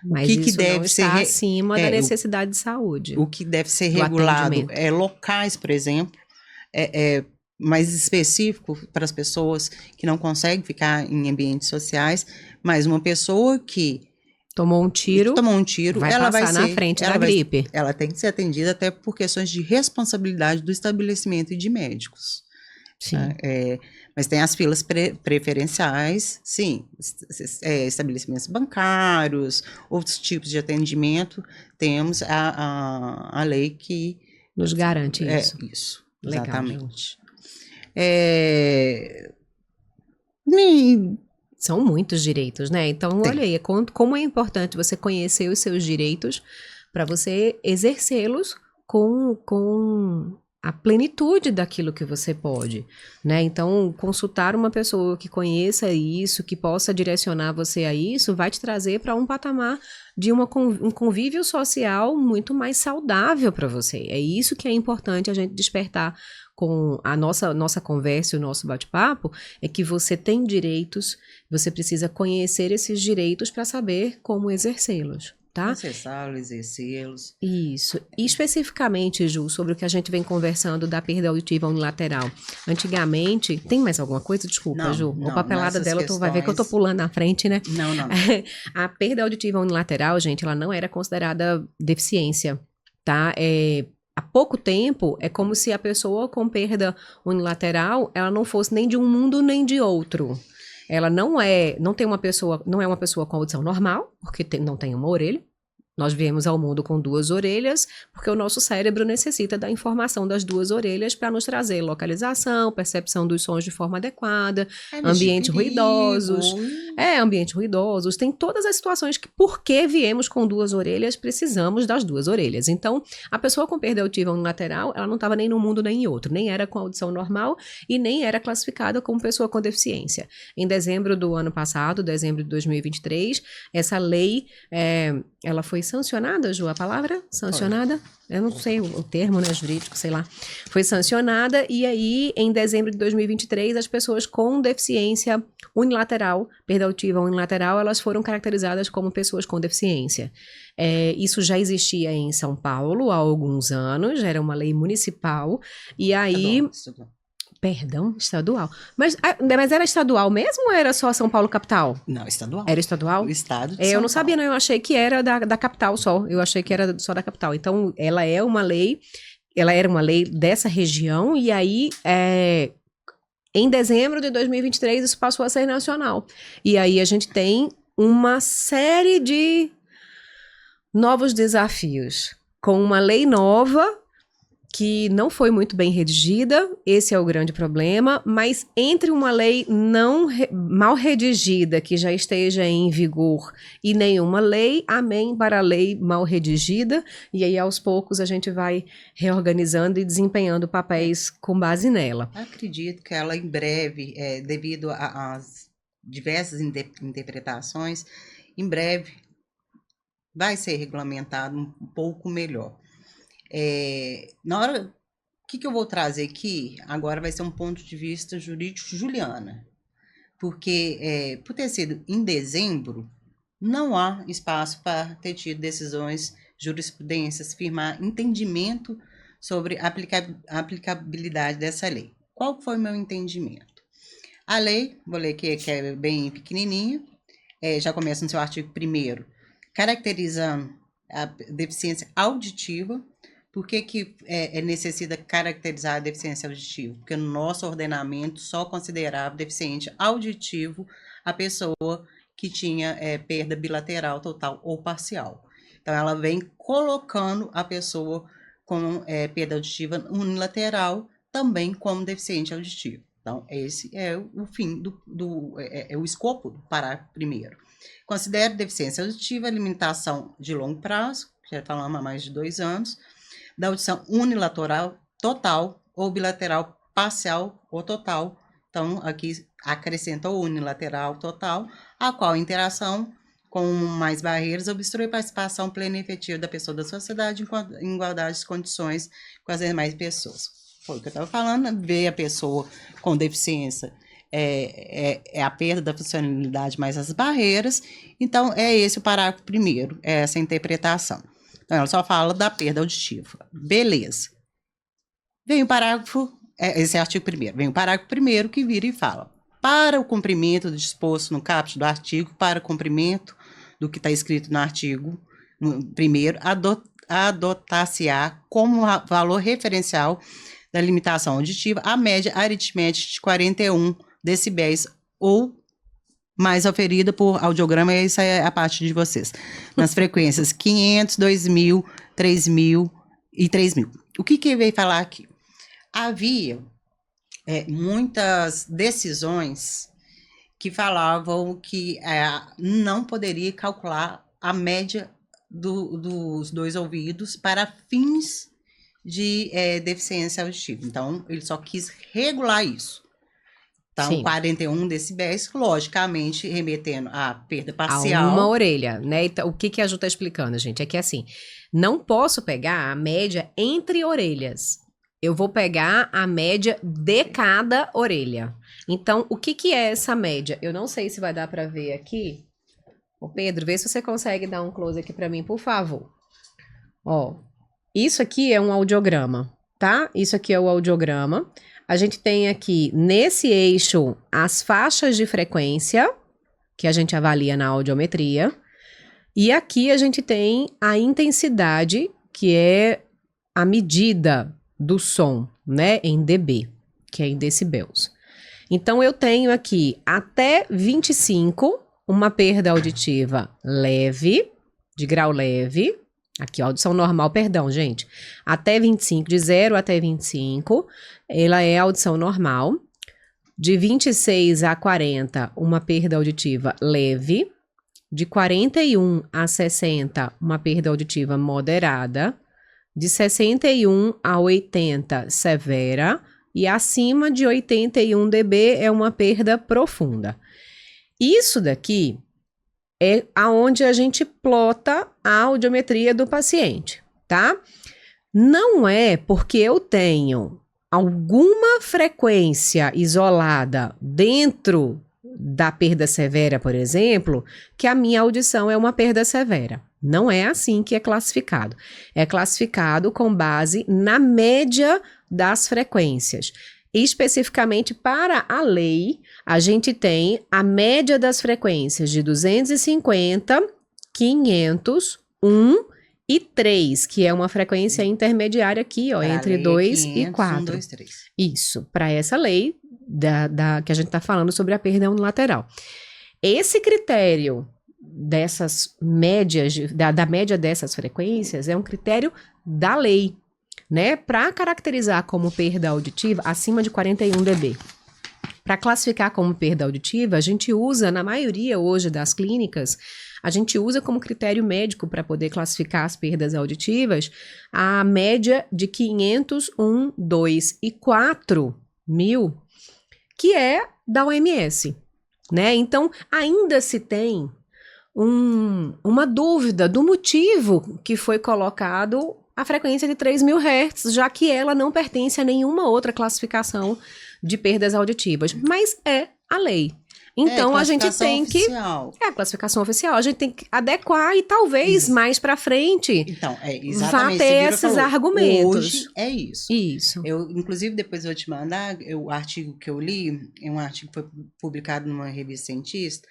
Mas o que isso deve não ser está acima da necessidade de saúde. O que deve ser regulado locais, por exemplo, mais específico para as pessoas que não conseguem ficar em ambientes sociais, mas uma pessoa que Tomou um tiro, tomou um tiro, vai ela passar vai na ser, frente ela da vai- gripe. ela tem que ser atendida até por questões de responsabilidade do estabelecimento e de médicos. Sim. Tá? Mas tem as filas preferenciais, sim, estabelecimentos bancários, outros tipos de atendimento, temos a lei que Nos garante isso. isso, Legal, exatamente. Me- São muitos direitos, né? Então, Tem. olha aí, como é importante você conhecer os seus direitos para você exercê-los com a plenitude daquilo que você pode, né? Então, consultar uma pessoa que conheça isso, que possa direcionar você a isso, vai te trazer para um patamar de um convívio social muito mais saudável para você. É isso que é importante a gente despertar com a nossa conversa e o nosso bate-papo, é que você tem direitos, você precisa conhecer esses direitos para saber como exercê-los, tá? acessá-los, exercê-los. Isso. E especificamente, Ju, sobre o que a gente vem conversando da perda auditiva unilateral. Antigamente, tem mais alguma coisa? Desculpa, Não, Ju. O não, papelada nessas dela, tu vai ver que eu tô questões- pulando na frente, né? Não, não. A perda auditiva unilateral, gente, ela não era considerada deficiência, tá? Há pouco tempo, é como se a pessoa com perda unilateral, ela não fosse nem de um mundo nem de outro. Ela não é uma pessoa com audição normal, porque não tem uma orelha. Nós viemos ao mundo com 2 orelhas, porque o nosso cérebro necessita da informação das 2 orelhas para nos trazer localização, percepção dos sons de forma adequada, ambientes ruidosos. Ambientes ruidosos. Tem todas as situações que, porque viemos com 2 orelhas, precisamos das 2 orelhas. Então, a pessoa com perda auditiva unilateral, ela não estava nem num mundo nem em outro, nem era com audição normal e nem era classificada como pessoa com deficiência. Em dezembro do ano passado, dezembro de 2023, essa lei, ela foi sancionada, Ju, a palavra? Sancionada? Eu não sei o termo, né, jurídico, sei lá. Foi sancionada e aí, em dezembro de 2023, as pessoas com deficiência unilateral, perda auditiva unilateral, elas foram caracterizadas como pessoas com deficiência. Isso já existia em São Paulo há alguns anos, era uma lei municipal, e aí... Estadual. Perdão, estadual. Mas era estadual mesmo ou era só São Paulo capital? Não, estadual. Era estadual? O estado de Eu São não sabia, Paulo. não. Eu achei que era da capital só. Eu achei que era só da capital. Então, ela era uma lei dessa região, e aí, em dezembro de 2023, isso passou a ser nacional. E aí a gente tem uma série de novos desafios. Com uma lei nova, que não foi muito bem redigida, esse é o grande problema, mas entre uma lei mal redigida, que já esteja em vigor, e nenhuma lei, amém para a lei mal redigida, e aí aos poucos a gente vai reorganizando e desempenhando papéis com base nela. Acredito que ela em breve, devido às diversas interpretações, em breve vai ser regulamentado um pouco melhor. Na hora, o que eu vou trazer aqui, agora vai ser um ponto de vista jurídico Juliana, porque por ter sido em dezembro, não há espaço para ter tido decisões, jurisprudências, firmar entendimento sobre a aplicabilidade dessa lei. Qual foi o meu entendimento? A lei, vou ler aqui, que é bem pequenininha, já começa no seu artigo 1º, caracterizando a deficiência auditiva. Por que necessita caracterizar a deficiência auditiva? Porque no nosso ordenamento só considerava deficiente auditivo a pessoa que tinha perda bilateral, total ou parcial. Então, ela vem colocando a pessoa com perda auditiva unilateral também como deficiente auditivo. Então, esse é o fim o escopo do parágrafo 1º. Considera deficiência auditiva a limitação de longo prazo, já falamos há mais de 2 anos, da audição unilateral total ou bilateral parcial ou total. Então, aqui acrescenta o unilateral total, a qual a interação com mais barreiras obstrui a participação plena e efetiva da pessoa da sociedade em igualdade de condições com as demais pessoas. Foi o que eu estava falando, ver a pessoa com deficiência a perda da funcionalidade mais as barreiras. Então, é esse o parágrafo 1º, essa interpretação. Então, ela só fala da perda auditiva. Beleza. Vem o parágrafo, esse é o artigo 1º, vem o parágrafo 1º que vira e fala: para o cumprimento do disposto no caput do artigo, para o cumprimento do que está escrito no artigo 1º, adotar-se-á como valor referencial da limitação auditiva a média aritmética de 41 decibéis ou mais oferida por audiograma, e isso é a parte de vocês, nas frequências 500, 2000, 3000 e 3000. O que ele veio falar aqui? Havia muitas decisões que falavam que não poderia calcular a média dos dois ouvidos para fins de deficiência auditiva. Então, ele só quis regular isso. Então, Sim. 41 decibéis, logicamente, remetendo à perda parcial. A uma orelha, né? Então, o que a Ju tá explicando, gente? É que assim, não posso pegar a média entre orelhas. Eu vou pegar a média de cada orelha. Então, o que é essa média? Eu não sei se vai dar para ver aqui. Ô, Pedro, vê se você consegue dar um close aqui para mim, por favor. Ó, isso aqui é um audiograma, tá? Isso aqui é o audiograma. A gente tem aqui, nesse eixo, as faixas de frequência, que a gente avalia na audiometria. E aqui a gente tem a intensidade, que é a medida do som, né, em dB, que é em decibéis. Então, eu tenho aqui até 25, uma perda auditiva leve, de grau leve. Aqui, audição normal, perdão, gente. Até 25, de 0 até 25, ela é audição normal. De 26 a 40, uma perda auditiva leve. De 41 a 60, uma perda auditiva moderada. De 61 a 80, severa. E acima de 81 dB é uma perda profunda. Isso daqui é aonde a gente plota a audiometria do paciente, tá? Não é porque eu tenho alguma frequência isolada dentro da perda severa, por exemplo, que a minha audição é uma perda severa. Não é assim que é classificado. É classificado com base na média das frequências. Especificamente para a lei, a gente tem a média das frequências de 250, 500, 1 e 3, que é uma frequência intermediária aqui, ó, Pra entre lei 2 500, e 4. 1, 2, 3. Isso, para essa lei que a gente está falando sobre a perda unilateral. Esse critério dessas médias, da média dessas frequências, é um critério da lei, né? Para caracterizar como perda auditiva acima de 41 dB. Para classificar como perda auditiva, a gente usa, na maioria hoje das clínicas, a gente usa como critério médico para poder classificar as perdas auditivas a média de 500, 1, 2 e 4 mil, que é da OMS, né? Então, ainda se tem uma dúvida do motivo que foi colocado a frequência de 3.000 Hz, já que ela não pertence a nenhuma outra classificação de perdas auditivas, mas é a lei. Então, a gente tem oficial. que... É a classificação oficial. A gente tem que adequar e talvez mais pra frente Então, vá exatamente. ter esses argumentos. Hoje é isso. Isso. Eu, inclusive, depois eu vou te mandar o artigo que eu li, é um artigo que foi publicado numa revista cientista,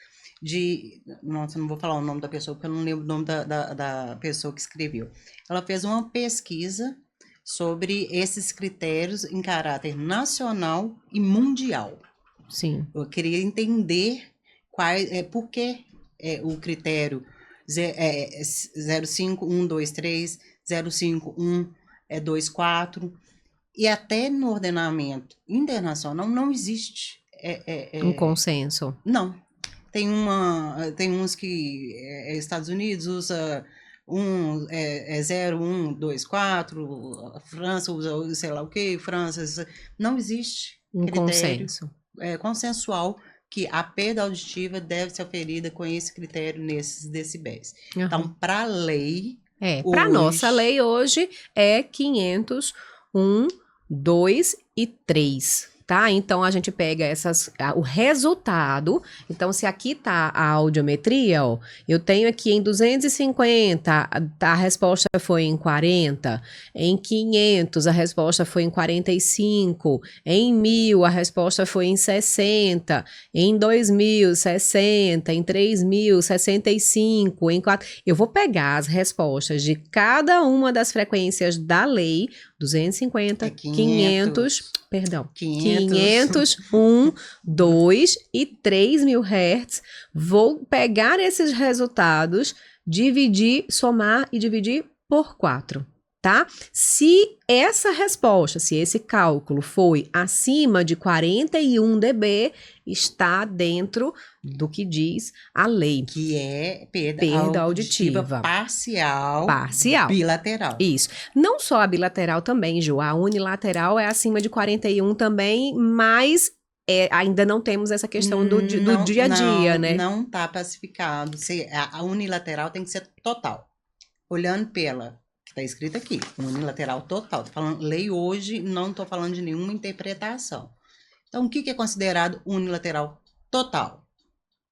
nossa, não vou falar o nome da pessoa, porque eu não lembro o nome da pessoa que escreveu. Ela fez uma pesquisa sobre esses critérios em caráter nacional e mundial. Sim. Eu queria entender por que o critério 05123, 05124, e até no ordenamento internacional não existe Um consenso. Não. Tem uns que Estados Unidos usa 0124, a França usa sei lá o que, França, não existe Um critério consenso. Consensual que a perda auditiva deve ser oferida com esse critério nesses decibéis. Uhum. Então, para a lei... Para nossa lei hoje é 500, 1, 2 e 3, tá? Então, a gente pega o resultado. Então, se aqui tá a audiometria, ó, eu tenho aqui em 250, a resposta foi em 40, em 500, a resposta foi em 45, em 1000, a resposta foi em 60, em 2000, 60, em 3000, 65, em 4... Eu vou pegar as respostas de cada uma das frequências da lei, 250, 500, perdão, 500, 1, 2 e 3.000 Hz. Vou pegar esses resultados, somar e dividir por 4. Tá? Se essa resposta, se esse cálculo foi acima de 41 dB, está dentro do que diz a lei. Que é perda auditiva parcial. Bilateral. Isso. Não só a bilateral também, Ju. A unilateral é acima de 41 também, mas ainda não temos essa questão do dia a dia, né? Não está pacificado. A unilateral tem que ser total. Olhando pela... Está escrito aqui, unilateral total. Tô falando lei hoje, não estou falando de nenhuma interpretação. Então, o que é considerado unilateral total?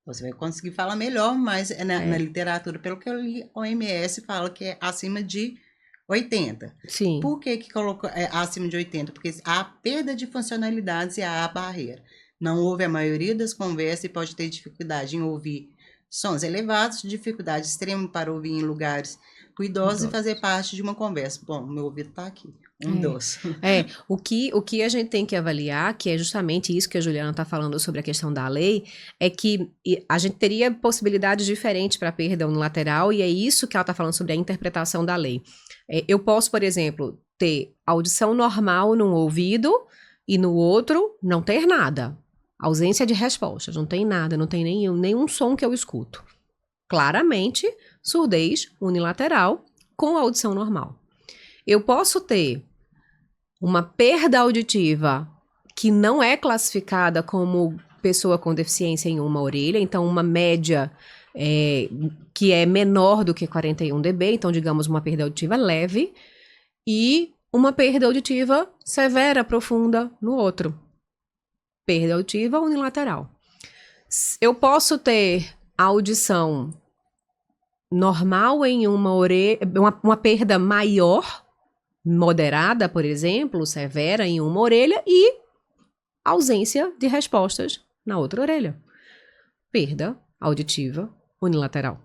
Você vai conseguir falar melhor, mas na literatura, pelo que eu li, a OMS fala que é acima de 80. Sim. Por que colocou acima de 80? Porque há perda de funcionalidades e há barreira. Não houve a maioria das conversas e pode ter dificuldade em ouvir sons elevados, dificuldade extrema para ouvir em lugares ruidosos e fazer parte de uma conversa. Bom, meu ouvido está aqui. Doce. O que a gente tem que avaliar, que é justamente isso que a Juliana está falando sobre a questão da lei, é que a gente teria possibilidades diferentes para perda unilateral, e é isso que ela está falando sobre a interpretação da lei. Eu posso, por exemplo, ter audição normal num ouvido e no outro não ter nada. Ausência de respostas, não tem nada, não tem nenhum som que eu escuto. Claramente, surdez unilateral com audição normal. Eu posso ter uma perda auditiva que não é classificada como pessoa com deficiência em uma orelha, então uma média que é menor do que 41 dB, então digamos uma perda auditiva leve, e uma perda auditiva severa, profunda no outro. Perda auditiva unilateral. Eu posso ter audição normal em uma orelha, uma perda maior, moderada, por exemplo, severa em uma orelha e ausência de respostas na outra orelha. Perda auditiva unilateral.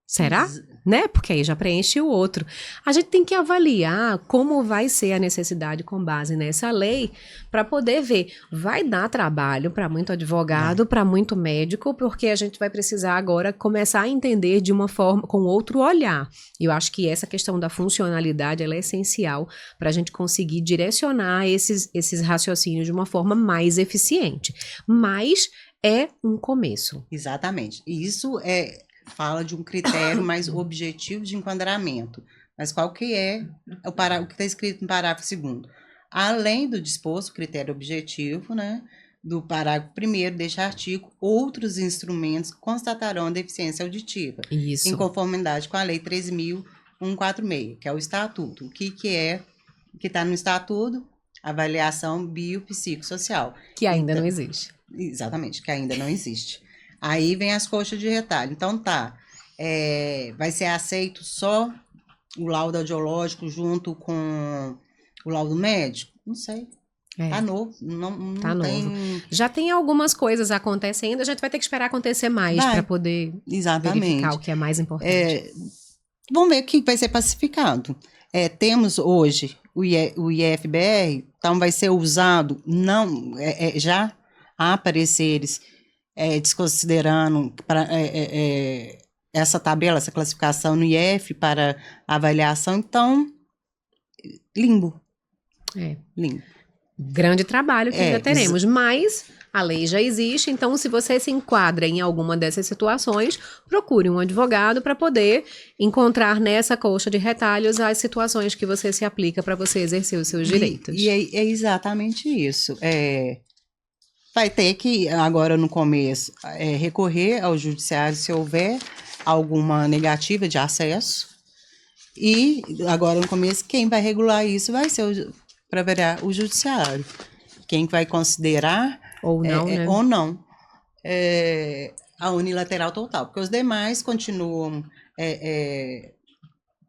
Será? Né? Porque aí já preenche o outro. A gente tem que avaliar como vai ser a necessidade com base nessa lei para poder ver. Vai dar trabalho para muito advogado, para muito médico, porque a gente vai precisar agora começar a entender de uma forma, com outro olhar. E eu acho que essa questão da funcionalidade ela é essencial para a gente conseguir direcionar esses raciocínios de uma forma mais eficiente. Mas é um começo. Exatamente. E isso fala de um critério mais objetivo de enquadramento. Mas qual que é o que está escrito no parágrafo 2º? Além do disposto critério objetivo, né, do parágrafo 1º deste artigo, outros instrumentos constatarão a deficiência auditiva. Isso. Em conformidade com a Lei 13.146, que é o Estatuto. O que está no Estatuto? Avaliação biopsicossocial. Que ainda não existe. Exatamente, que ainda não existe. Aí vem as coxas de retalho. Então vai ser aceito só o laudo audiológico junto com o laudo médico? Não sei. Tá novo. Não tá tem... novo. Já tem algumas coisas acontecendo, a gente vai ter que esperar acontecer mais para poder verificar o que é mais importante. Vamos ver o que vai ser pacificado. Temos hoje o IFBR, então vai ser usado, já há pareceres desconsiderando essa tabela, essa classificação no IF para avaliação, então, limbo. Limbo. Grande trabalho que ainda teremos, mas a lei já existe, então se você se enquadra em alguma dessas situações, procure um advogado para poder encontrar nessa coxa de retalhos as situações que você se aplica para você exercer os seus direitos. E é exatamente isso. Vai ter que, agora no começo, recorrer ao judiciário se houver alguma negativa de acesso. E agora no começo, quem vai regular isso vai ser, para variar, o judiciário. quem vai considerar Ou não, né? ou não a unilateral total, porque os demais continuam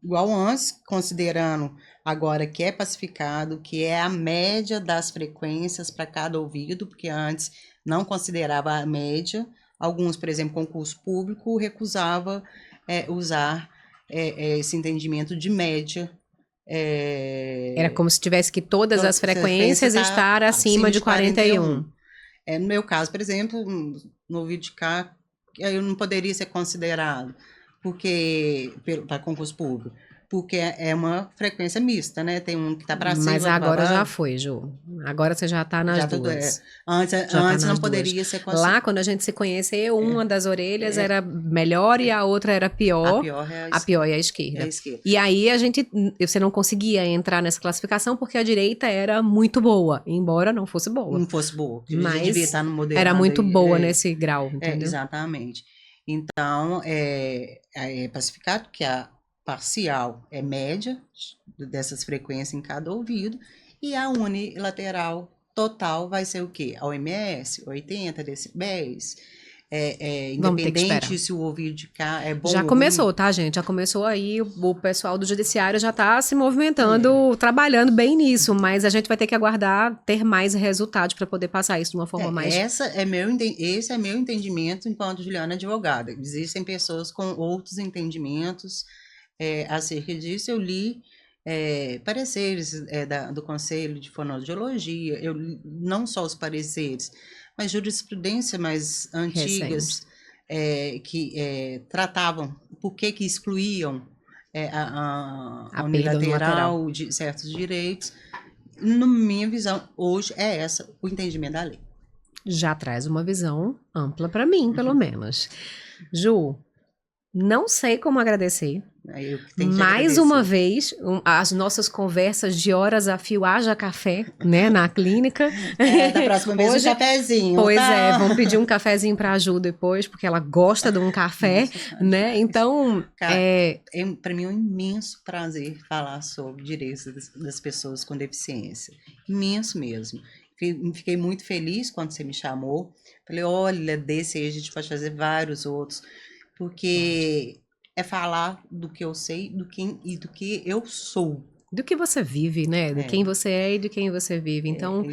igual antes, considerando agora que é pacificado, que é a média das frequências para cada ouvido, porque antes não considerava a média. Alguns, por exemplo, concurso público, recusava usar esse entendimento de média. Era como se tivesse que todas as frequências tá estar acima de 41. No meu caso, por exemplo, no ouvido de cá, eu não poderia ser considerado para concurso público, porque é uma frequência mista, né? Tem um que está para cima. Mas agora já foi, Ju. Agora você já está nas duas. Antes não poderia ser considerado. Lá, quando a gente se conheceu, uma das orelhas era melhor e a outra era pior. A pior é a esquerda. E aí você não conseguia entrar nessa classificação porque a direita era muito boa, embora não fosse boa. Não fosse boa. Mas devia estar no modelo era muito boa nesse grau, entendeu? Exatamente. Então, é pacificado que a parcial é média dessas frequências em cada ouvido, e a unilateral total vai ser o quê? A OMS, 80 decibéis, independente se o ouvido de cá é bom já começou, tá, gente? Já começou aí, o pessoal do judiciário já tá se movimentando, trabalhando bem nisso, mas a gente vai ter que aguardar ter mais resultados para poder passar isso de uma forma mais... Esse é meu entendimento enquanto Juliana advogada. Existem pessoas com outros entendimentos acerca disso. Eu li pareceres do Conselho de Fonoaudiologia, eu li não só os pareceres, mas jurisprudência mais antigas que tratavam por que excluíam a unilateral de certos direitos. Na minha visão, hoje é essa o entendimento da lei. Já traz uma visão ampla para mim, pelo menos. Ju, não sei como agradecer. Mais uma vez, as nossas conversas de horas a fio, haja café, né, na clínica. Da próxima vez hoje, um cafezinho. Pois vamos pedir um cafezinho para a Ju depois, porque ela gosta de um café, né? Então, para mim é um imenso prazer falar sobre direitos das pessoas com deficiência. Imenso mesmo. Fiquei muito feliz quando você me chamou. Falei, olha, desse aí a gente pode fazer vários outros, porque é falar do que eu sei do que eu sou. Do que você vive, né? De quem você é e de quem você vive. Então,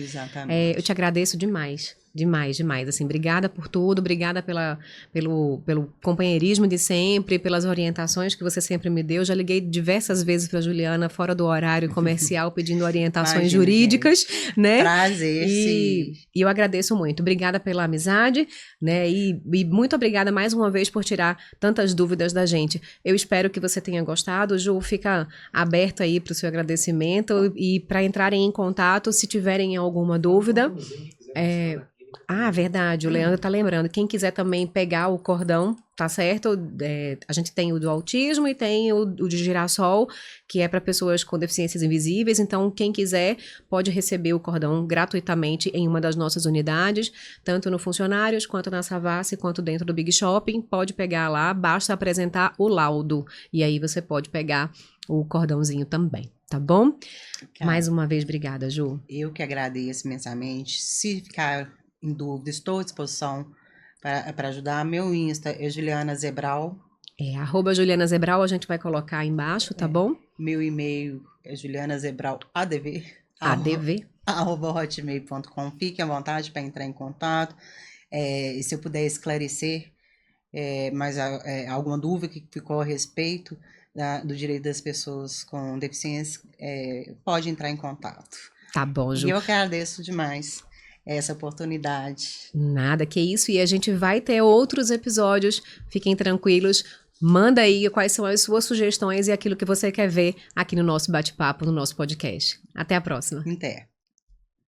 eu te agradeço demais. Demais. Assim, obrigada por tudo, obrigada pelo companheirismo de sempre, pelas orientações que você sempre me deu. Já liguei diversas vezes para Juliana fora do horário comercial pedindo orientações jurídicas, né? Prazer, sim. E eu agradeço muito. Obrigada pela amizade, né? E muito obrigada mais uma vez por tirar tantas dúvidas da gente. Eu espero que você tenha gostado. Ju, fica aberto aí para o seu agradecimento e para entrarem em contato se tiverem alguma dúvida. Verdade, o Leandro tá lembrando. Quem quiser também pegar o cordão, tá certo? A gente tem o do autismo e tem o de girassol, que é para pessoas com deficiências invisíveis. Então, quem quiser pode receber o cordão gratuitamente em uma das nossas unidades, tanto no Funcionários, quanto na Savassi, quanto dentro do Big Shopping. Pode pegar lá, basta apresentar o laudo. E aí você pode pegar o cordãozinho também, tá bom? Mais uma vez, obrigada, Ju. Eu que agradeço imensamente. Se ficar em dúvida, estou à disposição para ajudar. Meu Insta é Juliana Zebral. @Juliana Zebral, a gente vai colocar aí embaixo, tá bom? Meu e-mail é julianazebraladv. @hotmail.com. Fique à vontade para entrar em contato. E se eu puder esclarecer mais alguma dúvida que ficou a respeito do direito das pessoas com deficiência, pode entrar em contato. Tá bom, Ju. E eu agradeço demais essa oportunidade. Nada, que isso. E a gente vai ter outros episódios. Fiquem tranquilos. Manda aí quais são as suas sugestões e aquilo que você quer ver aqui no nosso bate-papo, no nosso podcast. Até a próxima. Até.